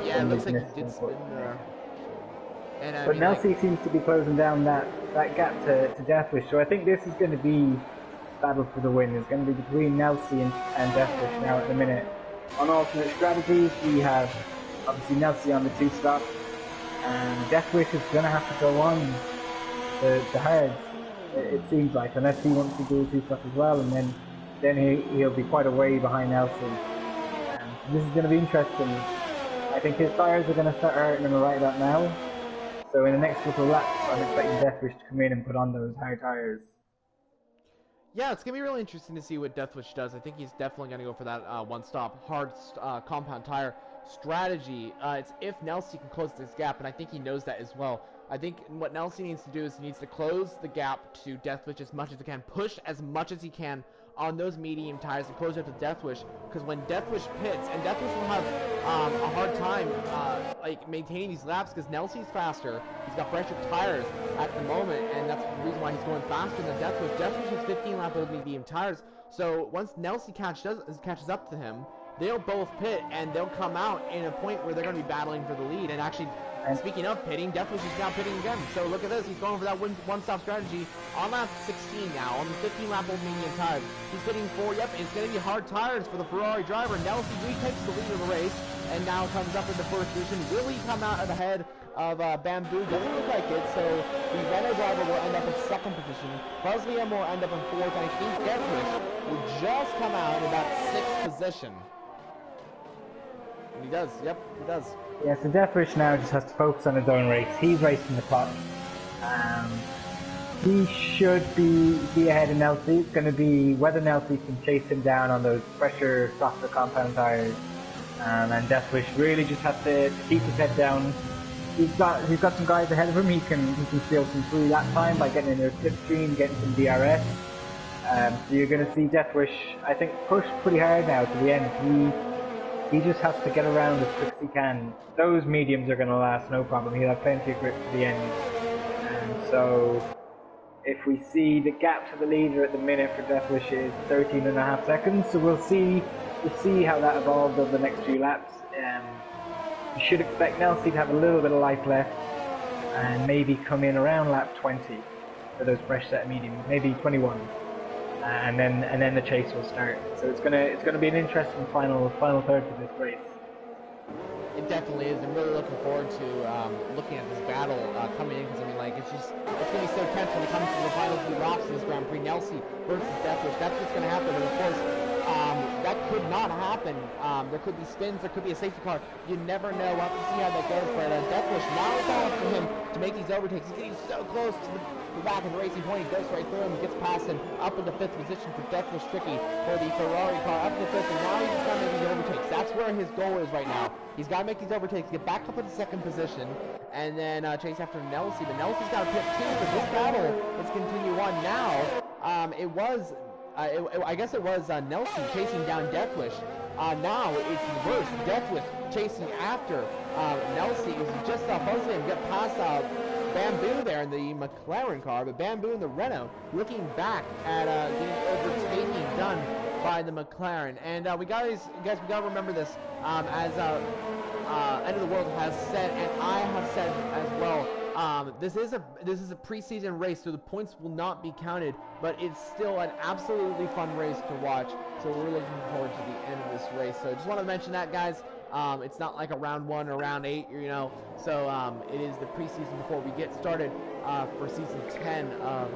yeah, it looks like he did spin there. And, but Nelsie seems to be closing down that gap to Deathwish. So I think this is going to be battle for the win. It's going to be between Nelsie and Deathwish now at the minute. On alternate strategies, we have obviously Nelsie on the 2-stop, and Deathwish is going to have to go on the hards, it seems like, unless he wants to do a 2-stop as well, and then he'll be quite a way behind Nelsie. This is going to be interesting. I think his tyres are going to start hurting him right about now, so in the next couple of laps I'm expecting Deathwish to come in and put on those hard tyres. Yeah, it's going to be really interesting to see what Deathwish does. I think he's definitely going to go for that one-stop hard compound tire strategy. It's if Nelsie can close this gap, and I think he knows that as well. I think what Nelsie needs to do is he needs to close the gap to Deathwish as much as he can, push as much as he can on those medium tires and close it to Deathwish, because when Deathwish pits, and Deathwish will have a hard time maintaining these laps because Nelsie's faster, he's got fresher tires at the moment, and that's the reason why he's going faster than Deathwish. Deathwish has 15 lap of medium tires, so once Nelsie catches up to him, they'll both pit, and they'll come out in a point where they're going to be battling for the lead. And actually, speaking of pitting, Deathwish is now pitting again. So look at this, he's going for that one-stop strategy on lap 16 now, on the 15-lap old medium tires. He's pitting for, it's going to be hard tires for the Ferrari driver. Nelsie retakes the lead of the race, and now comes up in the first position. Will he come out ahead of Bamboo? Doesn't look like it, so the Renault driver will end up in second position. Buzliam will end up in fourth, and I think Deathwish will just come out in about sixth position. And he does, he does. Yeah, so Deathwish now just has to focus on his own race. He's racing the clock. He should be ahead of Nelsie. It's going to be whether Nelsie can chase him down on those pressure, softer compound tires. And Deathwish really just has to keep his head down. He's got some guys ahead of him. He can steal some free lap time by getting in their slipstream, getting some DRS. So you're going to see Deathwish, I think, push pretty hard now to the end. He just has to get around as quick as he can. Those mediums are going to last, no problem. He'll have plenty of grip to the end. And so, if we see the gap to the leader at the minute for Deathwish is 13.5 seconds, so we'll see how that evolves over the next few laps. You should expect Nelsie to have a little bit of life left, and maybe come in around lap 20 for those fresh set of mediums, maybe 21. And then the chase will start. So it's gonna be an interesting final third for this race. it definitely is. I'm really looking forward to looking at this battle coming in, because I mean, like, it's gonna be so tense when it comes to the final 2 laps of this Grand Prix. Nelsie versus Deathwish. That's what's gonna happen, and of course, that could not happen. There could be spins, there could be a safety car. You never know. We'll have to see how that goes. But Deathwish, now it's all up to him to make these overtakes. He's getting so close to the back of the racing point. He goes right through him, gets past him, up in the 5th position for Deathwish Tricky for the Ferrari car, up in the 5th, and now he's just got to make these overtakes. That's where his goal is right now. He's got to make these overtakes, get back up in the 2nd position, and then chase after Nelsie. But Nelsie's got to pit too, but this battle, let's continue on now. I guess it was Nelsie chasing down Deathwish. Now it's reversed. Deathwish chasing after Nelsie. Is just buzzing him, get past Bamboo there in the McLaren car, but Bamboo in the Renault looking back at the overtaking done by the McLaren. And we gotta remember this, as End of the World has said, and I have said as well. This is a preseason race, so the points will not be counted, but it's still an absolutely fun race to watch. So we're looking forward to the end of this race. So just want to mention that, guys. It's not like a round 1 or round 8, you know. So it is the preseason before we get started for season 10 of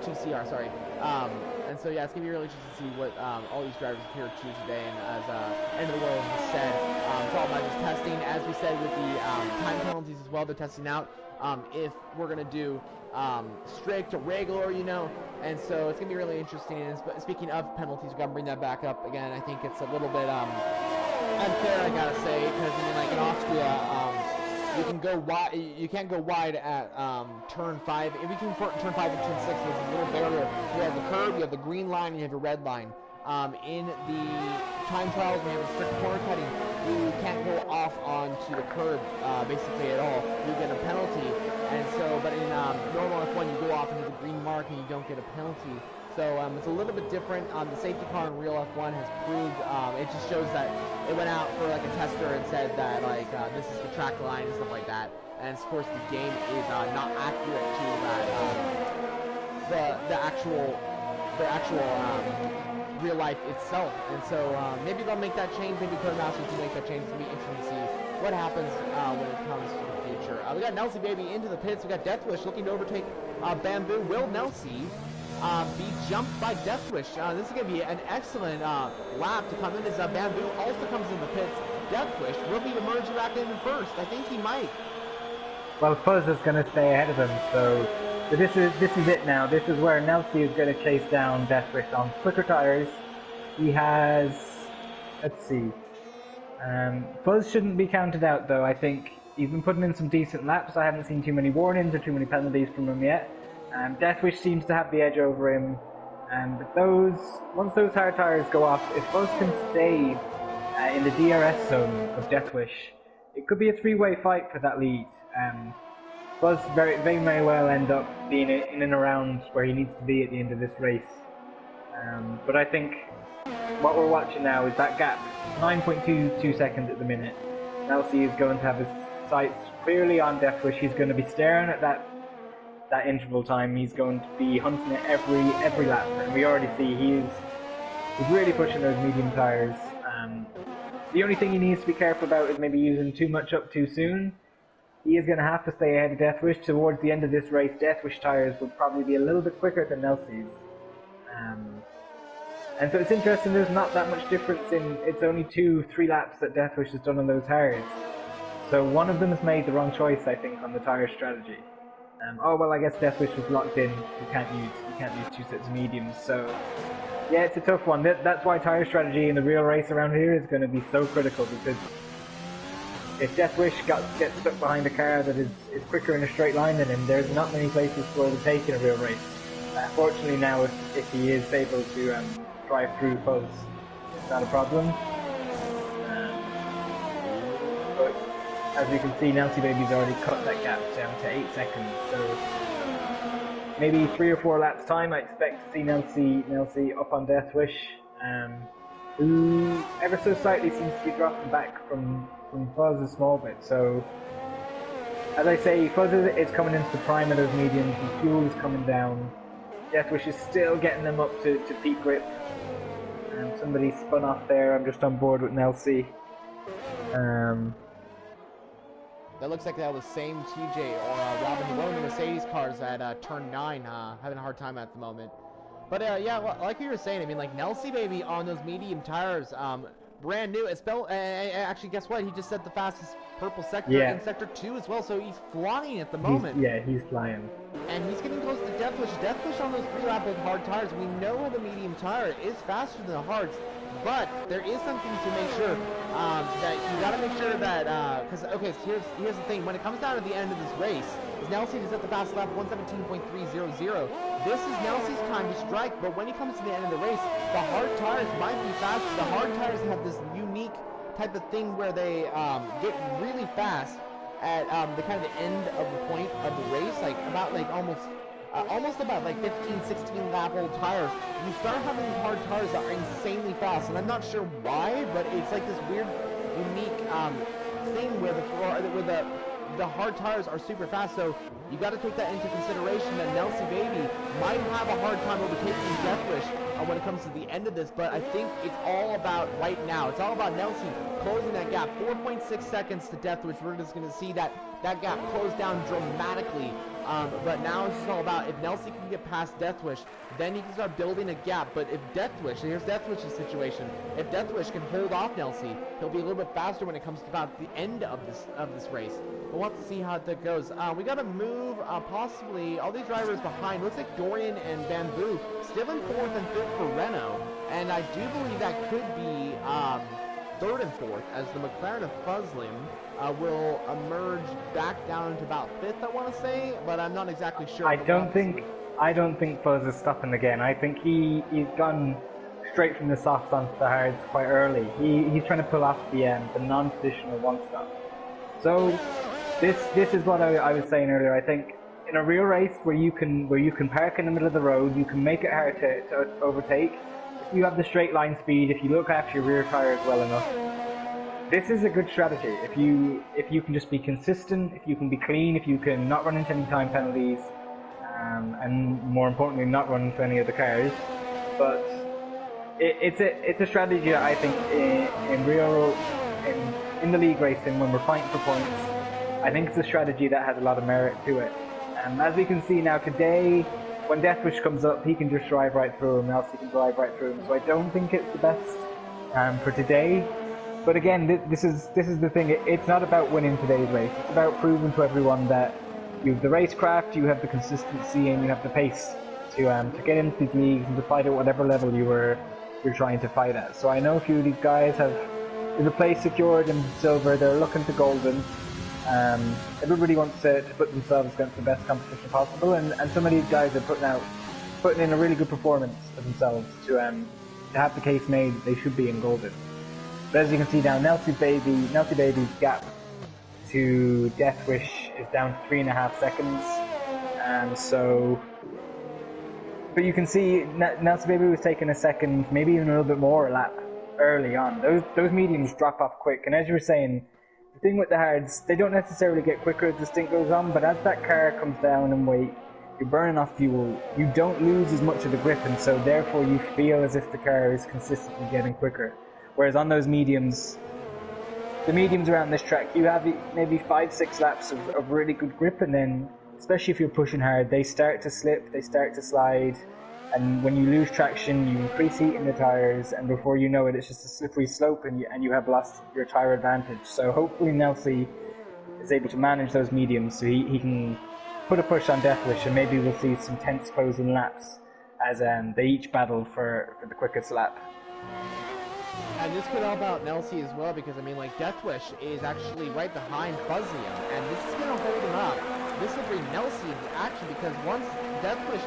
TCR, sorry. And so yeah, it's gonna be really interesting to see what all these drivers appear to today. And as End of the World has said, it's all about just testing. As we said with the time penalties as well, they're testing out if we're gonna do strict or regular, you know. And so it's gonna be really interesting. And speaking of penalties, we gotta bring that back up again. I think it's a little bit unfair, I gotta say, because I mean, like in Austria, you can go wide. You can't go wide at turn 5. In between turn 5 and turn 6, there's a little barrier. You have the curb, you have the green line, and you have your red line. In the time trials, when you have a strict corner cutting, you can't go off onto the curb basically at all. You get a penalty. And so, but in normal F1, you go off into the green mark and you don't get a penalty. So it's a little bit different. The safety car in real F1 has proved, it just shows that it went out for like a tester and said that like this is the track line and stuff like that. And of course the game is not accurate to that, the actual real life itself. And so maybe they'll make that change. Maybe Codemasters will make that change. It's gonna be interesting to see what happens when it comes to the future. We got Nelsie baby into the pits. We got Deathwish looking to overtake Bamboo. Will Nelsie be jumped by Deathwish? This is going to be an excellent lap to come in as Bamboo also comes in the pits. Deathwish will be emerging back in first. I think he might. Well, Fuzz is going to stay ahead of him, so this is it now. This is where Nelsie is going to chase down Deathwish on quicker tires. He has, let's see, Fuzz shouldn't be counted out though. I think he's been putting in some decent laps. I haven't seen too many warnings or too many penalties from him yet. Deathwish seems to have the edge over him, but once those hard tires go off, if Fuzz can stay in the DRS zone of Deathwish, it could be a 3-way fight for that lead. Fuzz very may well end up being in and around where he needs to be at the end of this race. But I think what we're watching now is that gap, 9.22 seconds at the minute. Nelsie is going to have his sights clearly on Deathwish. He's going to be staring at that interval time. He's going to be hunting it every lap, and we already see he's really pushing those medium tires. The only thing he needs to be careful about is maybe using too much up too soon. He is going to have to stay ahead of Deathwish towards the end of this race. Deathwish tires will probably be a little bit quicker than Nelsie's. And so it's interesting, there's not that much difference in, it's only 2-3 laps that Deathwish has done on those tires. So one of them has made the wrong choice, I think, on the tire strategy. Oh well, I guess Deathwish was locked in. You can't use 2 sets of mediums. So yeah, it's a tough one. That's why tire strategy in the real race around here is going to be so critical, because if Deathwish gets stuck behind a car that is quicker in a straight line than him, there's not many places to overtake in a real race. Fortunately now, if he is able to drive through Fuzz, it's not a problem. But as you can see, Nelsie Baby's already cut that gap down to 8 seconds, so maybe 3 or 4 laps time I expect to see Nelsie up on Deathwish, who ever so slightly seems to be dropping back from Fuzz a small bit. So as I say, Fuzz is coming into the prime of those mediums, the fuel is coming down. Deathwish is still getting them up to peak grip. Somebody spun off there. I'm just on board with Nelsie. That looks like that was same TJ or Robin who rode in the Mercedes cars at turn 9, having a hard time at the moment. But yeah, like you were saying, I mean, like Nelsie baby on those medium tires, brand new. It's actually, guess what? He just set the fastest purple sector in sector 2 as well, so he's flying at the moment. He's flying. And he's getting close to Deathwish. Deathwish on those 3-lap old hard tires. We know the medium tire is faster than the hards, but there is something to make sure that you got to make sure that because okay, so here's the thing. When it comes down to the end of this race, is Nelsie is at the fast lap 1:17.300. This is Nelsie's time to strike, but when he comes to the end of the race, the hard tires might be faster. The hard tires have this unique type of thing where they get really fast at the kind of the end of the point of the race, like about like almost about like 15, 16 lap old tires. You start having these hard tires that are insanely fast, and I'm not sure why, but it's like this weird, unique thing where the hard tires are super fast. So you got to take that into consideration that Nelsie baby might have a hard time overtaking Deathwish when it comes to the end of this, but I think it's all about right now. It's all about Nelsie closing that gap. 4.6 seconds to Deathwish. We're just going to see that gap close down dramatically. But now it's just all about if Nelsie can get past Deathwish, then he can start building a gap. But if Deathwish, here's Deathwish's situation. If Deathwish can hold off Nelsie, he'll be a little bit faster when it comes to about the end of this race. We'll have to see how that goes. We got to move possibly all these drivers behind. Looks like Dorian and Bamboo still in 4th and 5th for Renault, and I do believe that could be 3rd and 4th as the McLaren of Fuzzlim will emerge back down to about 5th, I want to say, but I'm not exactly sure. I don't think Fuzz is stopping again. I think he's gone straight from the softs onto the hards quite early. He's trying to pull off the non-traditional one stop. So this is what I was saying earlier. I think in a real race where you can park in the middle of the road, you can make it hard to overtake. If you have the straight line speed, if you look after your rear tires well enough, this is a good strategy. If you can just be consistent, if you can be clean, if you can not run into any time penalties, and more importantly, not run into any of the cars. But it's a strategy that I think in the league racing, when we're fighting for points, I think it's a strategy that has a lot of merit to it. As we can see now today, when Deathwish comes up, he can just drive right through him, Nelsie can drive right through him. So I don't think it's the best for today. But again, this is the thing. It's not about winning today's race. It's about proving to everyone that you have the racecraft, you have the consistency, and you have the pace to get into these leagues and to fight at whatever level you're trying to fight at. So I know a few of these guys have a place secured in silver. They're looking to golden. Everybody wants to put themselves against the best competition possible, and some of these guys are putting in a really good performance of themselves to have the case made that they should be in golden. But as you can see now, Nelsie baby's gap to Deathwish is down to 3.5 seconds, but you can see Nelsie baby was taking a second, maybe even a little bit more a lap early on. Those mediums drop off quick, and as you were saying, the thing with the hards, they don't necessarily get quicker as the stint goes on, but as that car comes down in weight, you're burning off fuel, you don't lose as much of the grip, and so therefore you feel as if the car is consistently getting quicker. Whereas on those mediums, the mediums around this track, you have maybe 5-6 laps of really good grip, and then, especially if you're pushing hard, they start to slip, they start to slide, and when you lose traction, you increase heat in the tires, and before you know it, it's just a slippery slope, and you have lost your tire advantage. So hopefully Nelsie is able to manage those mediums, so he can put a push on Deathwish, and maybe we'll see some tense closing laps as they each battle for the quickest lap. And this could help out Nelsie as well, because I mean, like, Deathwish is actually right behind Fuzzium, and this is going to hold him up. This will bring Nelsie into action, because once Deathwish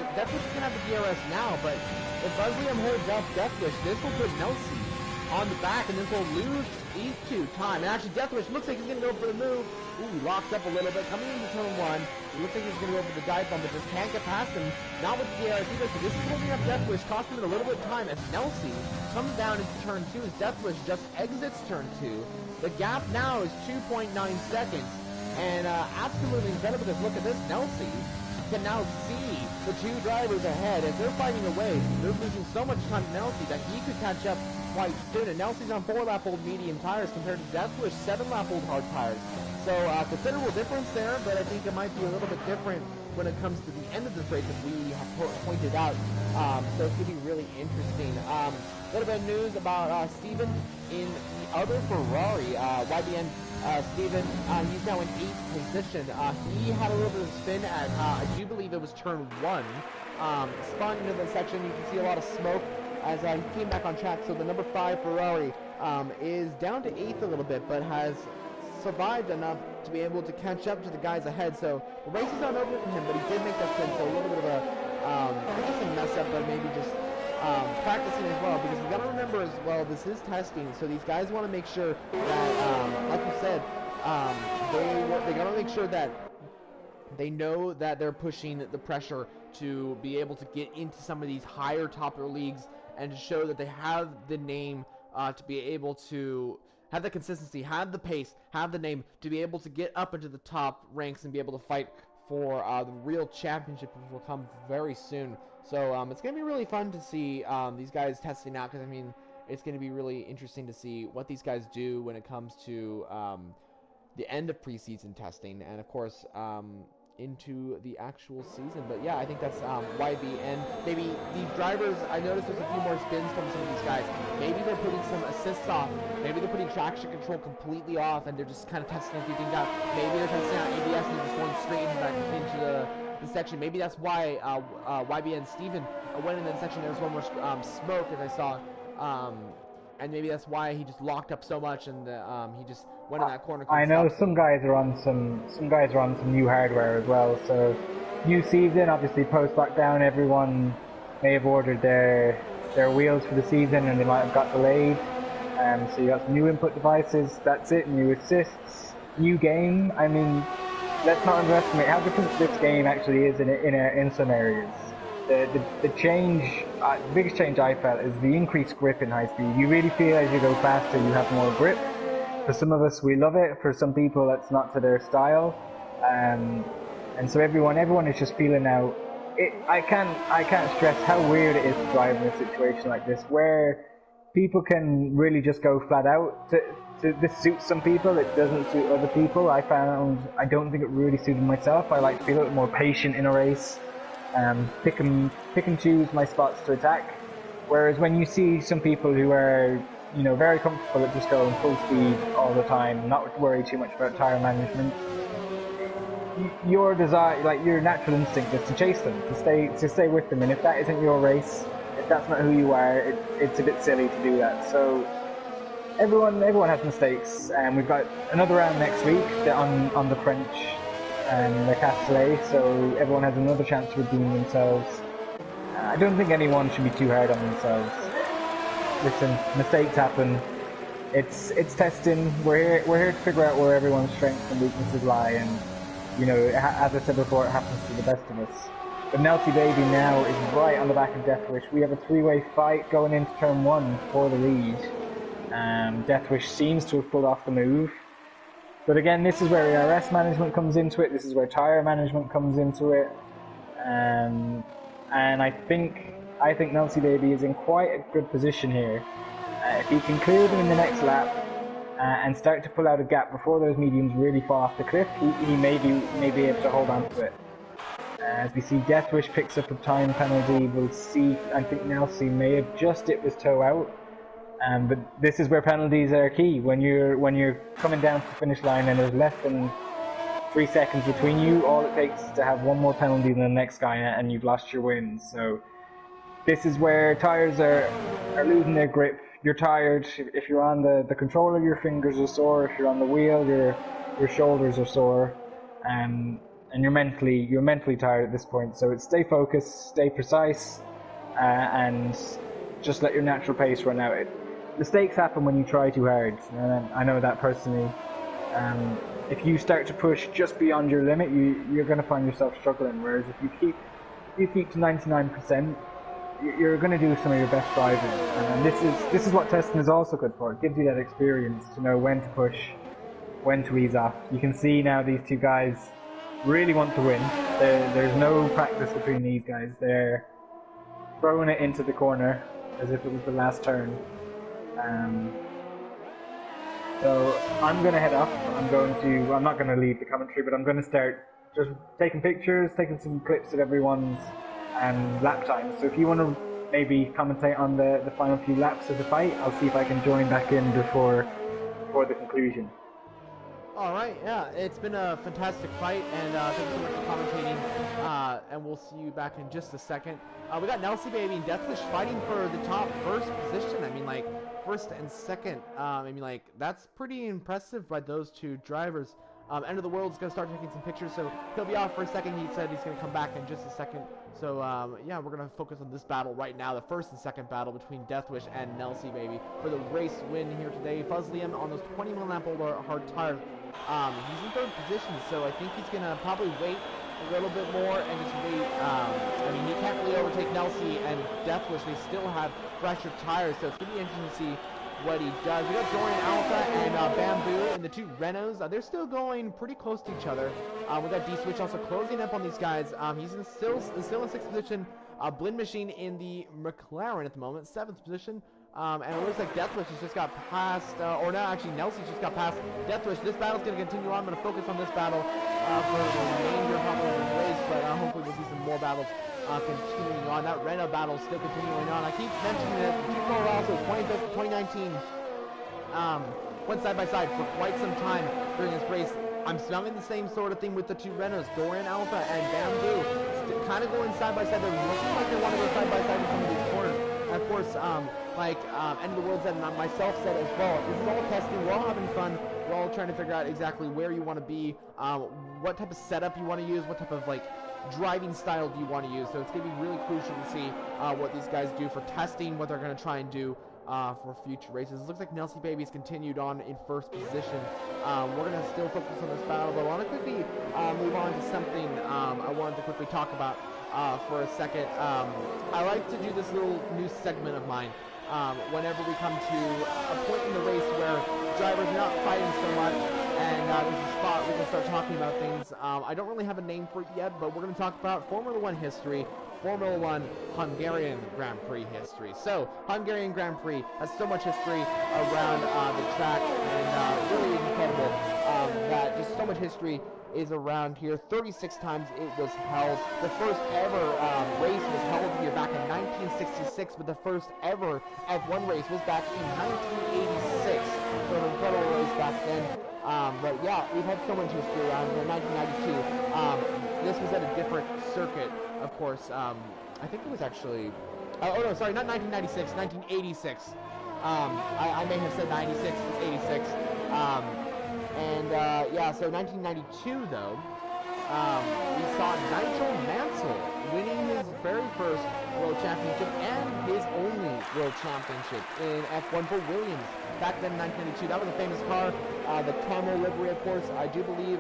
can have the DRS now, but if Fuzzium holds up Deathwish, this will put Nelsie on the back, and this will lose these two time. And actually, Deathwish looks like he's going to go for the move. Ooh, he locks up a little bit. Coming into turn 1, he looks like he's going to go for the dive bomb, but just can't get past him. Not with the DRS either, so this is holding up Deathwish, costing him a little bit of time as Nelsie comes down into turn 2 as Deathwish just exits turn 2. The gap now is 2.9 seconds. And absolutely incredible, because look at this, Nelsie can now see the two drivers ahead as they're fighting away. They're losing so much time to Nelsie that he could catch up quite soon. And Nelsie's on 4-lap-old medium tires compared to Deathwish 7-lap-old hard tires. So considerable difference there, but I think it might be a little bit different when it comes to the end of this race, as we have pointed out. So it's going to be really interesting. A little bit of news about Steven in the other Ferrari, YBN Steven. He's now in 8th position. He had a little bit of spin at, I do believe it was turn 1. Spun into the section. You can see a lot of smoke as he came back on track. So the number 5 Ferrari is down to 8th a little bit, but has survived enough to be able to catch up to the guys ahead. So the race is not over for him, but he did make that spin. So a little bit of a, I guess a mess up, but maybe just practicing as well, because you got to remember as well, this is testing, so these guys want to make sure that, like you said, they got to make sure that they know that they're pushing the pressure to be able to get into some of these higher topper leagues and to show that they have the name to be able to have the consistency, have the pace, have the name to be able to get up into the top ranks and be able to fight for the real championship, which will come very soon. So it's going to be really fun to see these guys testing out, because I mean, it's going to be really interesting to see what these guys do when it comes to the end of preseason testing, and of course into the actual season. But yeah, I think that's YB, and maybe these drivers, I noticed there's a few more spins from some of these guys. Maybe they're putting some assists off, maybe they're putting traction control completely off, and they're just kind of testing a few things out. Maybe they're testing out ABS and they're just going straight into the section. Maybe that's why YB and Steven went in that section. There was one more smoke, as I saw, and maybe that's why he just locked up so much, and he just went in that corner. I know some guys are on some new hardware as well. So new season, obviously post lockdown, everyone may have ordered their wheels for the season, and they might have got delayed. So you got some new input devices. That's it. New assists, new game. I mean, let's not underestimate how different this game actually is in some areas. The change, the biggest change I felt is the increased grip in high speed. You really feel as you go faster, you have more grip. For some of us, we love it. For some people, that's not to their style. And so everyone is just feeling out. I can't stress how weird it is to drive in a situation like this, where people can really just go flat out. This suits some people, it doesn't suit other people. I don't think it really suited myself. I like to be a little more patient in a race, pick and choose my spots to attack. Whereas when you see some people who are, you know, very comfortable at just going full speed all the time, not worry too much about tire management, your desire, like your natural instinct, is to chase them, to stay with them. And if that isn't your race, if that's not who you are, it's a bit silly to do that. So everyone has mistakes, and we've got another round next week on the French and the Castellet, so everyone has another chance to redeem themselves. I don't think anyone should be too hard on themselves. Listen, mistakes happen. It's testing. We're here to figure out where everyone's strengths and weaknesses lie, and you know, as I said before, it happens to the best of us. But Nelsie Baby now is right on the back of Deathwish. We have a three-way fight going into turn 1 for the lead. Deathwish seems to have pulled off the move. But again, this is where ERS management comes into it. This is where tyre management comes into it. And I think Nelsie Baby is in quite a good position here. If he can clear them in the next lap and start to pull out a gap before those mediums really fall off the cliff, he may be able to hold on to it. As we see, Deathwish picks up a time penalty. We'll see. I think Nelsie may have just dipped his toe out. But this is where penalties are key. When you're coming down to the finish line and there's less than 3 seconds between you, all it takes is to have one more penalty than the next guy, and you've lost your win. So this is where tires are losing their grip. You're tired. If you're on the controller, your fingers are sore. If you're on the wheel, your shoulders are sore. And you're mentally tired at this point. So it's stay focused, stay precise, and just let your natural pace run out. Mistakes happen when you try too hard. I know that personally. If you start to push just beyond your limit, you're going to find yourself struggling. Whereas if you keep to 99%, you're going to do some of your best driving. And this is what testing is also good for. It gives you that experience to know when to push, when to ease off. You can see now these two guys really want to win. There's no practice between these guys. They're throwing it into the corner as if it was the last turn. Um, so I'm going to head off. I'm not going to leave the commentary, but I'm going to start just taking pictures, taking some clips of everyone's lap times. So if you want to maybe commentate on the final few laps of the fight, I'll see if I can join back in before the conclusion. All right, yeah, it's been a fantastic fight, and thank you so much for commentating, and we'll see you back in just a second. We got Nelsie Baby and Deathwish fighting for the top first position. I mean, like, first and second. I mean, like, that's pretty impressive by those two drivers. End of the World's going to start taking some pictures, so he'll be off for a second. He said he's going to come back in just a second. So, yeah, we're going to focus on this battle right now, the first and second battle between Deathwish and Nelsie Baby for the race win here today. Fuzzliam on those 21 lap older hard tires. He's in third position, so I think he's going to probably wait a little bit more and just wait. I mean, he can't really overtake Nelsie and Deathwish. They still have fresher tires, so it's going to be interesting to see what he does. We got Dorian Alpha and Bamboo and the two Renaults. They're still going pretty close to each other. We got D-Switch also closing up on these guys. He's still in sixth position. Blind Machine in the McLaren at the moment, seventh position. And it looks like Deathwish has just got past, or no, actually Nelsie's just got past Deathwish. This battle's going to continue on. I'm going to focus on this battle for the remainder of the race, but hopefully we'll see some more battles continuing on. That Renault battle is still continuing on. I keep mentioning it. Two also 2019 went side by side for quite some time during this race. I'm smelling the same sort of thing with the two Renaults, Dorian Alpha and Bamboo, kind of going side by side. They're looking like they want to go side by side in some of these corners. And of course, End of the World said, and myself said as well, this is all testing, we're all having fun, we're all trying to figure out exactly where you want to be, what type of setup you want to use, what type of, like, driving style do you want to use. So it's going to be really crucial to see what these guys do for testing, what they're going to try and do for future races. It looks like Nelsie Baby's continued on in first position. We're going to still focus on this battle, but I want to quickly move on to something I wanted to quickly talk about for a second. I like to do this little new segment of mine whenever we come to a point in the race where drivers are not fighting so much, and there's a spot we can start talking about things. I don't really have a name for it yet, but we're going to talk about Formula 1 history, Formula 1 Hungarian Grand Prix history. So, Hungarian Grand Prix has so much history around the track, and really incredible that just so much history is around here. 36 times it was held. The first ever race was held here back in 1966, but the first ever F1 race was back in 1986. So an incredible race back then. But yeah, we've had so much history around here. 1992. This was at a different circuit, of course. I think it was actually... oh no, sorry, not 1996, 1986. I may have said 96, it's 86. Yeah, so 1992, though, we saw Nigel Mansell winning his very first World Championship and his only World Championship in F1 for Williams. Back then, 1992, that was a famous car. The camo livery, of course, I do believe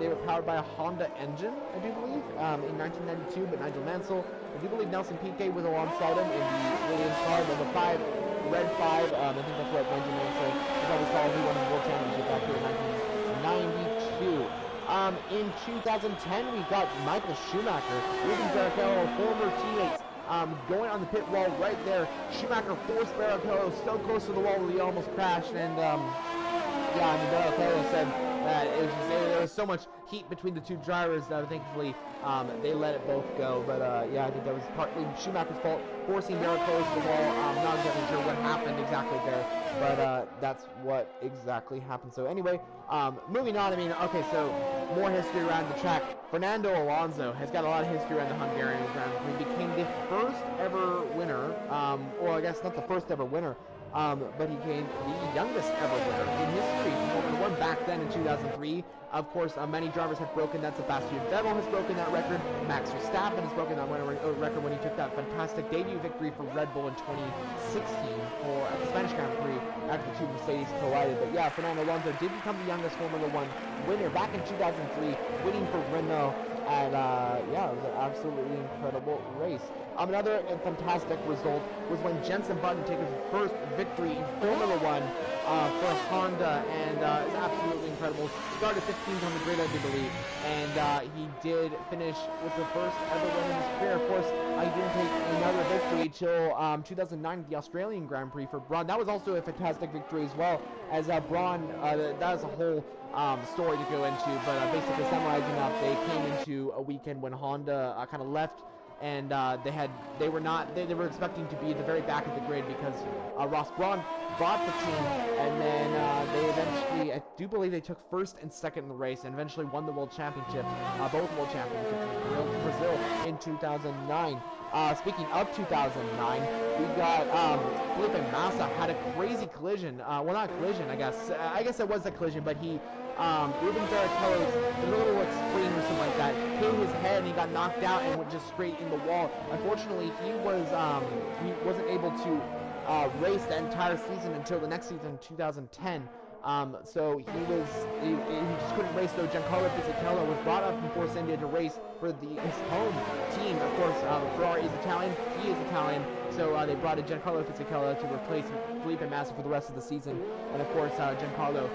they were powered by a Honda engine, I do believe, in 1992, but Nigel Mansell, I do believe Nelson Piquet was alongside him in the Williams car, number 5. Red 5, I think that's what Nigel Mansell is always called. He won his World Championship back here in 1992. In 2010, we got Michael Schumacher, Rubens Barrichello, former teammates, going on the pit wall right there. Schumacher forced Barrichello so close to the wall that he almost crashed, and yeah, I mean, Barrichello said that it was just, there was so much heat between the two drivers that thankfully they let it both go. But yeah, I think that was partly Schumacher's fault, forcing Barrichello to the wall. I'm not exactly sure what happened exactly there, but that's what exactly happened. So anyway, moving on, I mean, okay, so more history around the track. Fernando Alonso has got a lot of history around the Hungarian Grand Prix. He became the first ever winner, or I guess not the first ever winner, but he became the youngest ever winner in history for Formula 1 back then in 2003. Of course, many drivers have broken that. Sebastian Vettel has broken that record. Max Verstappen has broken that record when he took that fantastic debut victory for Red Bull in 2016 at the Spanish Grand Prix after the two Mercedes collided. But yeah, Fernando Alonso did become the youngest Formula 1 winner back in 2003, winning for Renault. And yeah, it was an absolutely incredible race. Another fantastic result was when Jenson Button took his first victory in Formula One for Honda, and it's absolutely incredible. Started 15th on the grid, I do believe, and he did finish with the first ever win in his career. Of course, he didn't take another victory till 2009 at the Australian Grand Prix for Braun. That was also a fantastic victory as well, as Braun, that was a whole story to go into, but basically summarizing up, they came into a weekend when Honda kind of left, and they were expecting to be at the very back of the grid because Ross Braun bought the team, and then they eventually, I do believe they took first and second in the race, and eventually won the world championship, both world championships in Brazil in 2009. Speaking of 2009, we got Felipe Massa had a crazy collision. Well, not a collision, I guess. I guess it was a collision, but he Ruben Barrichello's a little like screen or something like that hit his head, and he got knocked out and went just straight in the wall. Unfortunately, he wasn't able to race the entire season until the next season, 2010. So he just couldn't race. So Giancarlo Fisichella was brought up from Force India to race for his home team. Of course, Ferrari is Italian. He is Italian. So they brought in Giancarlo Fisichella to replace Felipe Massa for the rest of the season. And of course, Giancarlo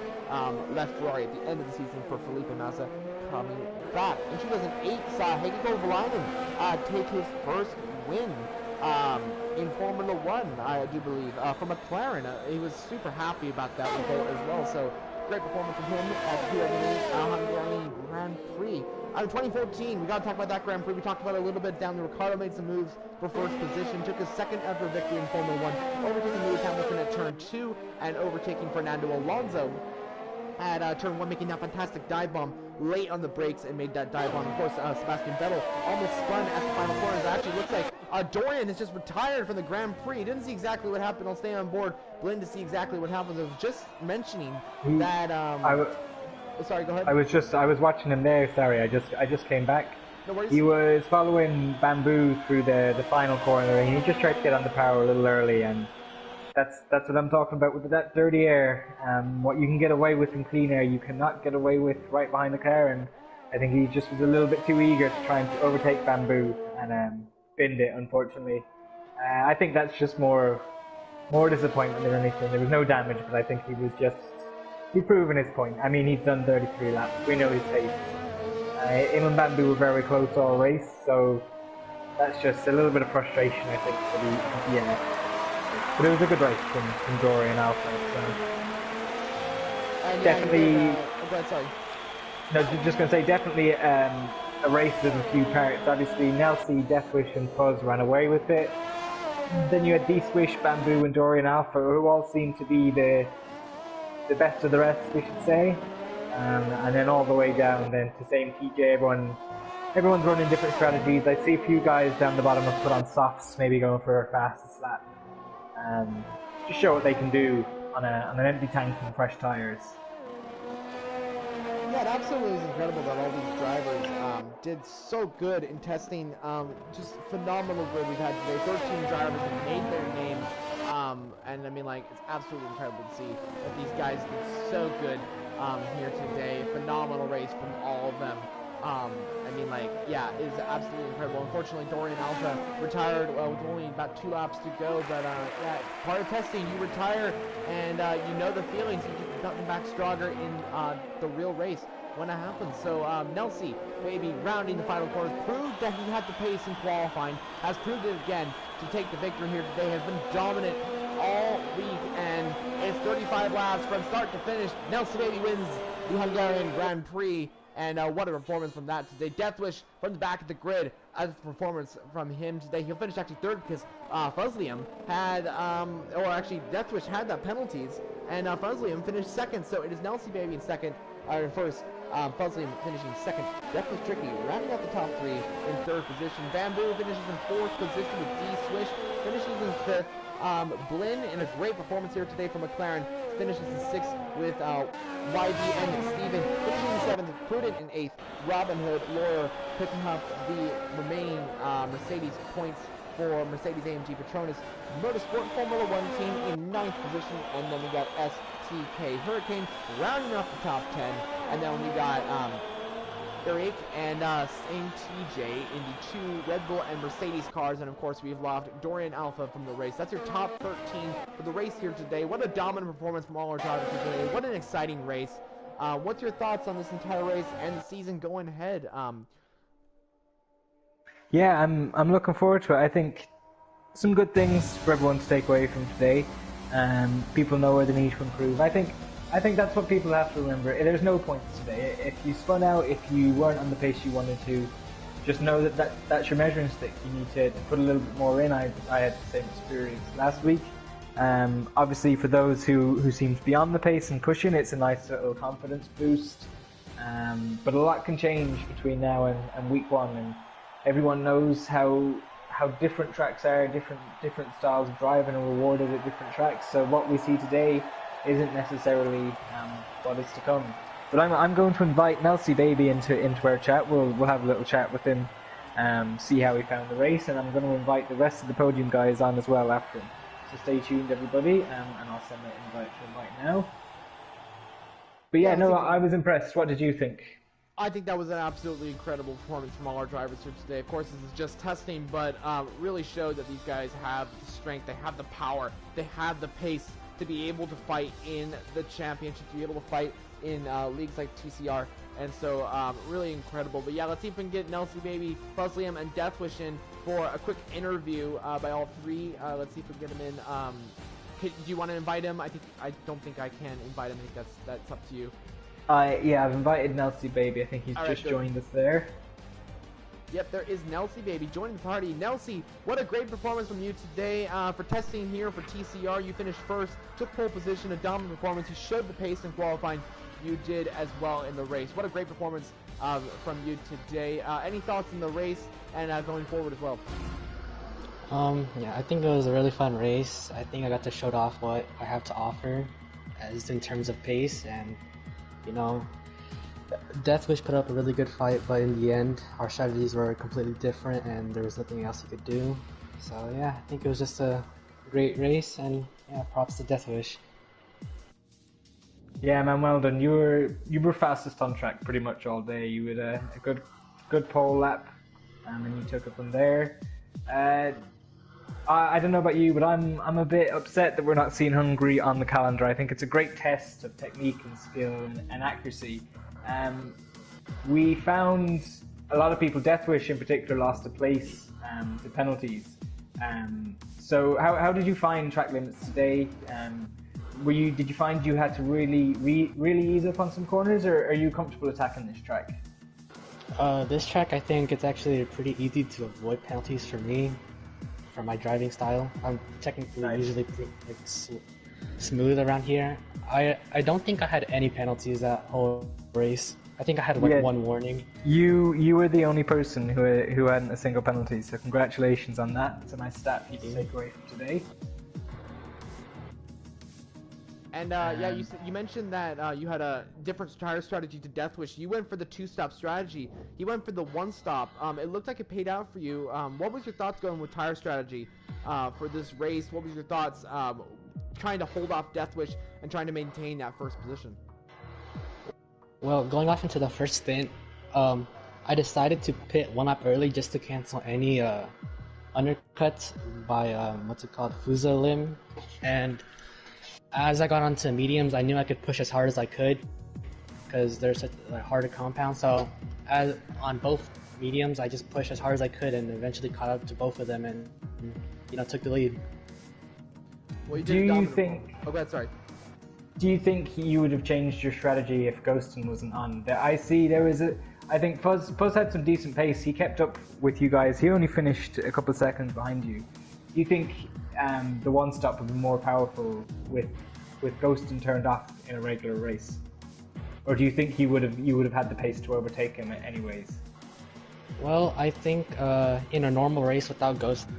left Ferrari at the end of the season for Felipe Massa coming back. In 2008, saw Heikki Kovalainen take his first win in Formula One, I do believe, from McLaren. He was super happy about that result as well. So great performance from him at the Hungarian Grand Prix. In 2014, we got to talk about that Grand Prix. We talked about it a little bit down there. Ricciardo made some moves for first position, took his second ever victory in Formula One, overtaking Lewis Hamilton at turn 2 and overtaking Fernando Alonso at turn 1, making that fantastic dive bomb late on the brakes and made that dive bomb. Of course, Sebastian Vettel almost spun at the final corner. It actually looks like Dorian has just retired from the Grand Prix. Didn't see exactly what happened. I'll stay on board, Blinn, to see exactly what happened. I was just mentioning that. Sorry, go ahead. I was watching him there. Sorry, I just came back. No worries. He was following Bamboo through the final corner, and he just tried to get on the power a little early, and that's what I'm talking about with that dirty air. What you can get away with in clean air, you cannot get away with right behind the car, and I think he just was a little bit too eager to try and overtake Bamboo and binned it, unfortunately. I think that's just more disappointment than anything. There was no damage, but I think he's proven his point. I mean, he's done 33 laps. We know his pace. Him and Bamboo were very close all race, so that's just a little bit of frustration, I think, for the DNF. But it was a good race from Dorian Alpha. So definitely. Sorry. No, just going to say, definitely a race with a few parts. Obviously, Nelsie, Deathwish, and Fuzz ran away with it. Then you had D-Swish, Bamboo, and Dorian Alpha, who all seemed to be the best of the rest, we should say. And then all the way down then to same TJ, everyone's running different strategies. I see a few guys down the bottom have put on softs, maybe going for a fastest lap. Just show what they can do on an empty tank and fresh tires. Yeah, it absolutely is incredible that all these drivers did so good in testing. Just phenomenal grid we've had today. 13 drivers have made their name. And I mean, like, it's absolutely incredible to see that these guys did so good here today. Phenomenal race from all of them. I mean, like, yeah, it is absolutely incredible. Unfortunately, Dorian Alpha retired with only about 2 laps to go, but yeah, part of testing, you retire, and you know the feelings. You just come back stronger in the real race when it happens. So Nelsie, maybe rounding the final corners, proved that he had the pace in qualifying, has proved it again to take the victory here today, has been dominant all week, and it's 35 laps from start to finish. Nelsie baby wins the Hungarian Grand Prix. And what a performance from that today. Deathwish from the back of the grid. A performance from him today. He'll finish actually third because Fuzzlium had, or actually Deathwish had the penalties, and Fuzzlium finished second. So it is Nelsie baby in second, or first. Fuzzlium finishing second. Deathwish Tricky rounding out the top 3 in third position. Bamboo finishes in fourth position with D-Swish finishes in fifth. Blinn in a great performance here today from McLaren finishes in 6th with YB and Steven finishing in 7th, Prudent in 8th, Robin Hood, Lawyer picking up the remaining Mercedes points for Mercedes-AMG Petronas Motorsport Formula 1 team in 9th position, and then we got STK Hurricane rounding off the top 10, and then we got Eric and same TJ in the 2 Red Bull and Mercedes cars, and of course we've lost Dorian Alpha from the race. That's your top 13 for the race here today. What a dominant performance from all our drivers today. What an exciting race. What's your thoughts on this entire race and the season going ahead? Yeah, I'm looking forward to it. I think some good things for everyone to take away from today. People know where they need to improve. I think that's what people have to remember. There's no points today. If you spun out, if you weren't on the pace you wanted to, just know that's your measuring stick. You need to put a little bit more in. I had the same experience last week. Obviously, for those who seem to be on the pace and pushing, it's a nice little confidence boost. But a lot can change between now and week 1, and everyone knows how different tracks are, different styles of driving are rewarded at different tracks. So what we see today isn't necessarily what is to come. But I'm going to invite Nelsie Baby into our chat. We'll have a little chat with him, see how he found the race, and I'm going to invite the rest of the podium guys on as well after him. So stay tuned, everybody, and I'll send an invite to him right now. But yeah, no, I was impressed. What did you think? I think that was an absolutely incredible performance from all our drivers here today. Of course, this is just testing, but really showed that these guys have the strength, they have the power, they have the pace to be able to fight in the championship, to be able to fight in leagues like TCR. And so, really incredible. But yeah, let's see if we can get Nelsie Baby, Fuzzliam, and Deathwish in for a quick interview by all three. Let's see if we can get him in. Do you want to invite him? I don't think I can invite him. I think that's up to you. Yeah, I've invited Nelsie Baby. I think he's just joined us there. Yep, there is Nelsie Baby joining the party. Nelsie, what a great performance from you today. For testing here for TCR, you finished first, took pole position, a dominant performance. You showed the pace in qualifying. You did as well in the race. What a great performance from you today. Any thoughts in the race and going forward as well? Yeah, I think it was a really fun race. I think I got to show off what I have to offer as in terms of pace, and you know, Deathwish put up a really good fight, but in the end our strategies were completely different and there was nothing else he could do. So yeah, I think it was just a great race, and yeah, props to Deathwish. Yeah, man, well done. You were fastest on track pretty much all day. You had a good pole lap, and you took it from there. I don't know about you, but I'm a bit upset that we're not seeing Hungary on the calendar. I think it's a great test of technique and skill and accuracy. We found a lot of people, Deathwish in particular, lost a place to penalties. So how did you find track limits today? Did you find you had to really ease up on some corners, or are you comfortable attacking this track? This track, I think it's actually pretty easy to avoid penalties for me, for my driving style. I'm technically usually pretty smooth around here. I don't think I had any penalties that whole race. I think I had one warning. You were the only person who hadn't a single penalty, so congratulations on that. It's a nice stat for you to take away from today. And yeah, you mentioned that you had a different tire strategy to Deathwish. You went for the 2-stop strategy. He went for the 1-stop. It looked like it paid out for you. What was your thoughts going with tire strategy for this race? What was your thoughts trying to hold off Deathwish and trying to maintain that first position? Well, going off into the first stint, I decided to pit one lap early just to cancel any undercuts by what's it called, Fusa limb. And as I got onto mediums, I knew I could push as hard as I could because they're such a harder compound. So on both mediums, I just pushed as hard as I could and eventually caught up to both of them and took the lead. Well, do you think? Oh, go ahead, sorry. Do you think you would have changed your strategy if Ghostin wasn't on? I think Fuzz had some decent pace. He kept up with you guys. He only finished a couple of seconds behind you. Do you think the 1-stop would be more powerful with Ghostin turned off in a regular race, or do you think you would have had the pace to overtake him anyways? Well, I think in a normal race without Ghostin,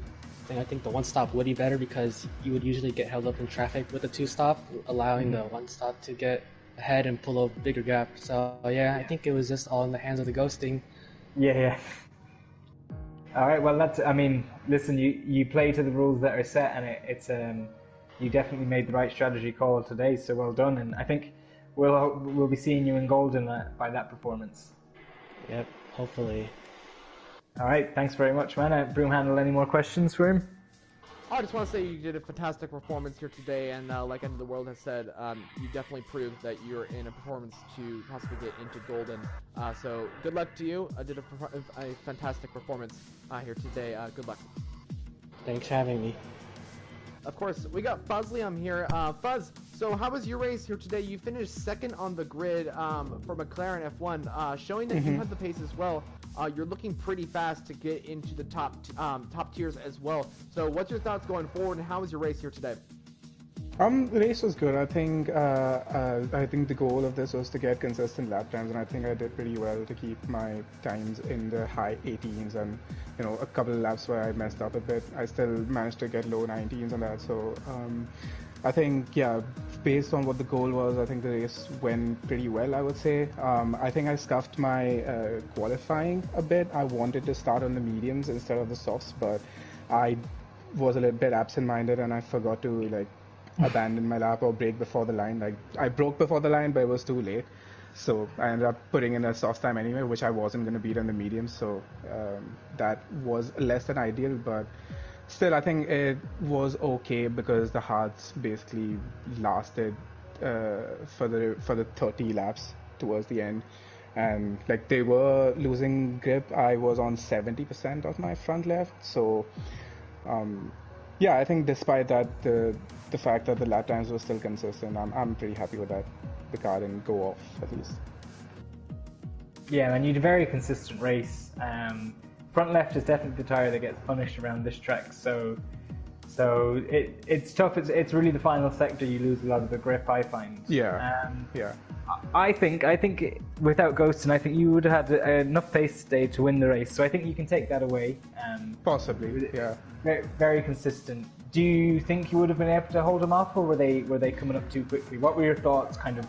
I think the 1-stop would be better because you would usually get held up in traffic with the 2-stop, allowing the 1-stop to get ahead and pull a bigger gap. So yeah, I think it was just all in the hands of the Ghosting. Yeah. All right, well, listen, you play to the rules that are set, and it's you definitely made the right strategy call today, so well done. And I think we'll be seeing you in golden by that performance. Yep, hopefully. All right, thanks very much, man. Broomhandle, any more questions for him? I just want to say you did a fantastic performance here today, and like End of the World has said, you definitely proved that you're in a performance to possibly get into Golden. So good luck to you. Did a fantastic performance here today. Good luck. Thanks for having me. Of course, we got Fuzzlium here. Fuzz, so how was your race here today? You finished second on the grid for McLaren F1, showing that you had the pace as well. You're looking pretty fast to get into the top tiers as well. So what's your thoughts going forward, and how was your race here today? The race was good. I think the goal of this was to get consistent lap times, and I think I did pretty well to keep my times in the high 18s. And a couple of laps where I messed up a bit, I still managed to get low 19s on that. So I think, yeah, based on what the goal was, I think the race went pretty well, I would say. I think I scuffed my qualifying a bit. I wanted to start on the mediums instead of the softs, but I was a little bit absent-minded and I forgot to abandon my lap or break before the line. I broke before the line, but it was too late. So I ended up putting in a soft time anyway, which I wasn't going to beat on the mediums. So that was less than ideal, but still, I think it was okay because the hards basically lasted for the 30 laps towards the end, and they were losing grip. I was on 70% of my front left, so yeah, I think despite that, the fact that the lap times were still consistent, I'm pretty happy with that. The car didn't go off at least. Yeah, man, you had a very consistent race. Front left is definitely the tire that gets punished around this track, so it's tough. It's really the final sector you lose a lot of the grip, I find. Yeah. Yeah. I think without ghosting, I think you would have had enough pace today to win the race. So I think you can take that away. Possibly. Yeah. Very, very consistent. Do you think you would have been able to hold them off, or were they coming up too quickly? What were your thoughts, kind of,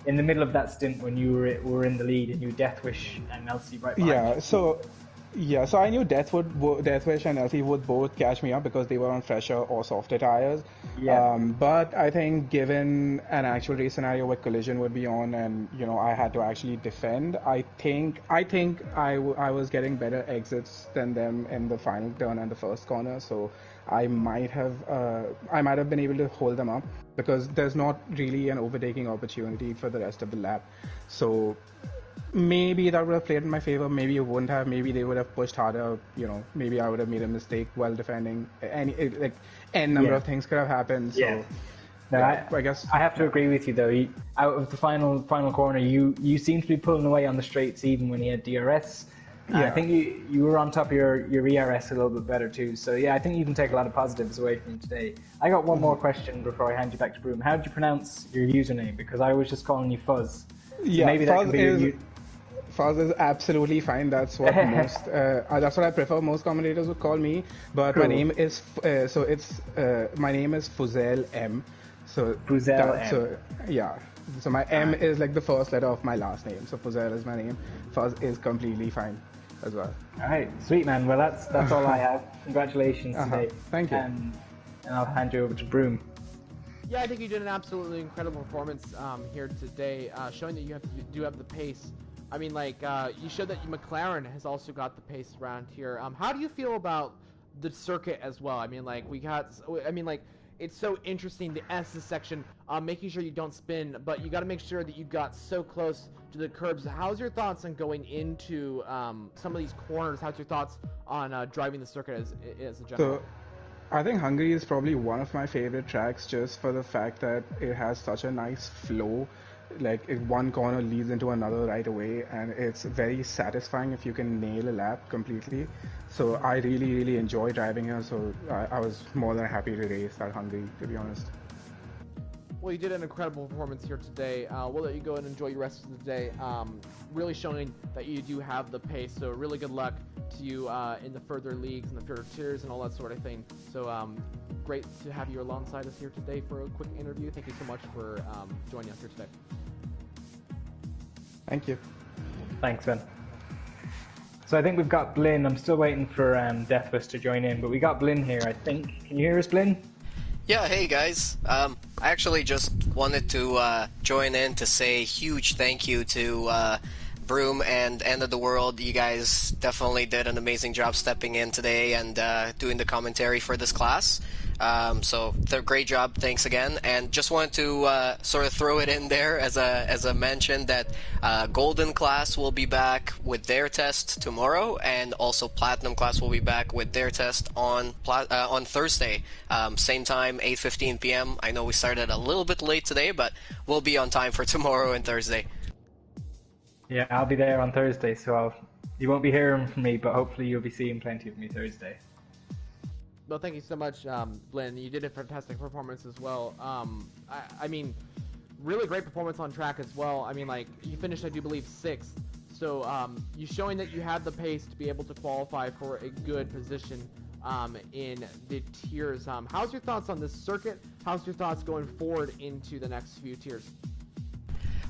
in the middle of that stint when you were in the lead and you Deathwish and Elsie right behind you? So I knew Deathwish and Elsie would both catch me up because they were on fresher or softer tires. Yeah. But I think given an actual race scenario where collision would be on and I had to actually defend, I think I was getting better exits than them in the final turn and the first corner. So I might have been able to hold them up because there's not really an overtaking opportunity for the rest of the lap. So maybe that would have played in my favor, maybe it wouldn't have, maybe they would have pushed harder, maybe I would have made a mistake while defending. N number of things could have happened. So yeah. No, I guess I have to agree with you though. Out of the final corner, you seem to be pulling away on the straights even when he had DRS. Yeah. I think you were on top of your ERS a little bit better too. So yeah, I think you can take a lot of positives away from today. I got one more question before I hand you back to Broom. How did you pronounce your username? Because I was just calling you Fuzz. So yeah, maybe Fuzz that can be Fuzz is absolutely fine. That's what that's what I prefer. Most commentators would call me. But cool. My name is my name is Fuzel M. So Fuzel M. So yeah. So my M is the first letter of my last name. So Fuzel is my name. Fuzz is completely fine as well. All right, sweet man. Well, that's all I have. Congratulations today. Thank you. And I'll hand you over to Broom. Yeah, I think you did an absolutely incredible performance here today, showing that you do have the pace. I mean, you showed that McLaren has also got the pace around here. How do you feel about the circuit as well? I mean, it's so interesting, the S's section, making sure you don't spin, but you got to make sure that you got so close to the curbs. How's your thoughts on going into some of these corners? How's your thoughts on driving the circuit as a general? So, I think Hungary is probably one of my favorite tracks just for the fact that it has such a nice flow. One corner leads into another right away, and it's very satisfying if you can nail a lap completely. So I really, really enjoy driving here, so I was more than happy to race at Hungary, to be honest. Well, you did an incredible performance here today. We'll let you go and enjoy your rest of the day. Really showing that you do have the pace, so really good luck to you in the further leagues and the further tiers and all that sort of thing. So great to have you alongside us here today for a quick interview. Thank you so much for joining us here today. Thank you. Thanks, Ben. So I think we've got Blinn. I'm still waiting for Deathwish to join in, but we got Blinn here, I think. Can you hear us, Blinn? Yeah, hey guys. I actually just wanted to join in to say a huge thank you to Broom and End of the World, you guys definitely did an amazing job stepping in today and doing the commentary for this class. So great job, thanks again. And just wanted to sort of throw it in there as a mention that Golden class will be back with their test tomorrow, and also Platinum class will be back with their test on Thursday, same time, 8:15 p.m. I know we started a little bit late today, but we'll be on time for tomorrow and Thursday. Yeah, I'll be there on Thursday, so you won't be hearing from me, but hopefully you'll be seeing plenty of me Thursday. Well, thank you so much, Blinn. You did a fantastic performance as well. I mean, really great performance on track as well. I mean, like, you finished, I do believe, 6th. So, you showing that you had the pace to be able to qualify for a good position in the tiers. How's your thoughts on this circuit? How's your thoughts going forward into the next few tiers?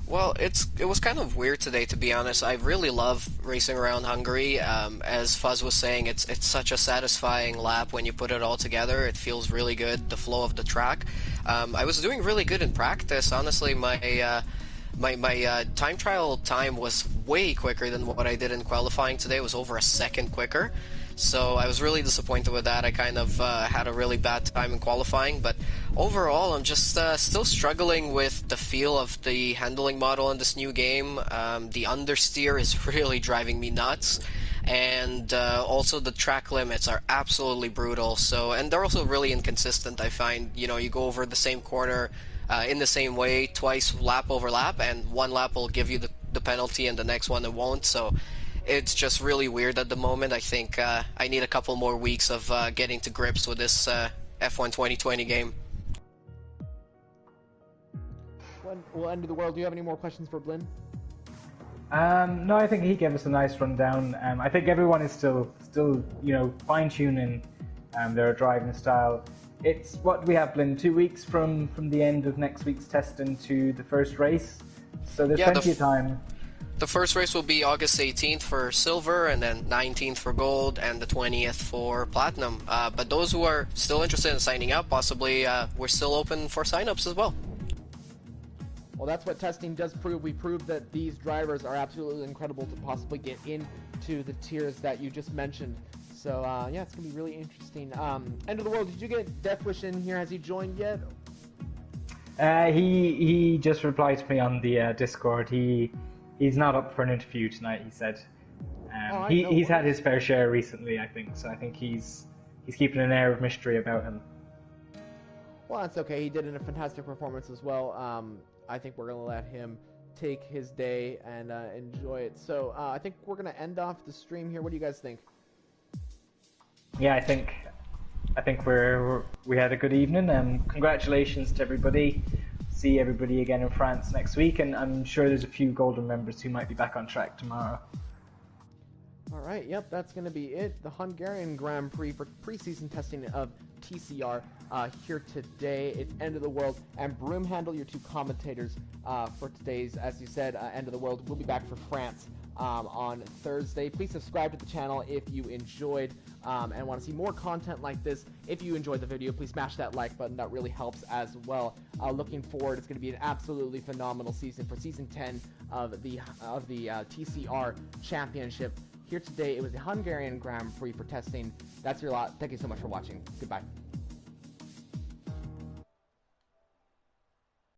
Well, it was kind of weird today, to be honest. I really love racing around Hungary. As Fuzz was saying, it's such a satisfying lap when you put it all together. It feels really good, the flow of the track. I was doing really good in practice. Honestly, my time trial time was way quicker than what I did in qualifying today. It was over a second quicker. So I was really disappointed with that. I kind of had a really bad time in qualifying, but overall I'm just still struggling with the feel of the handling model in this new game. The understeer is really driving me nuts, and also the track limits are absolutely brutal. So, and they're also really inconsistent, I find. You know, you go over the same corner in the same way twice, lap over lap, and one lap will give you the penalty and the next one it won't. So it's just really weird at the moment. I think I need a couple more weeks of getting to grips with this F1 2020 game. Well, End of the World, do you have any more questions for Blinn? No, I think he gave us a nice rundown. I think everyone is still fine-tuning their driving style. It's what we have, Blinn, 2 weeks from the end of next week's testing to the first race, so there's plenty of time. The first race will be August 18th for silver, and then 19th for gold, and the 20th for platinum. But those who are still interested in signing up, possibly we're still open for signups as well. Well, that's what testing does prove. We proved that these drivers are absolutely incredible to possibly get into the tiers that you just mentioned. So, yeah, it's going to be really interesting. End of the World, did you get Deathwish in here? Has he joined yet? He just replied to me on the Discord. He's not up for an interview tonight, he said. He's had his fair share recently, I think, so I think he's keeping an air of mystery about him. Well, that's okay. He did a fantastic performance as well. I think we're going to let him take his day and enjoy it. So I think we're going to end off the stream here. What do you guys think? Yeah, I think we had a good evening, and congratulations to everybody. See everybody again in France next week, and I'm sure there's a few Golden members who might be back on track tomorrow. Alright, yep, that's going to be it. The Hungarian Grand Prix for preseason testing of TCR here today. It's End of the World and Broomhandle, your two commentators for today's, as you said, End of the World. We'll be back for France on Thursday. Please subscribe to the channel if you enjoyed and want to see more content like this. If you enjoyed the video, please smash that like button. That really helps as well. Looking forward, it's going to be an absolutely phenomenal season for Season 10 of the TCR Championship. Here today, it was the Hungarian Grand Prix for testing. That's your lot. Thank you so much for watching. Goodbye.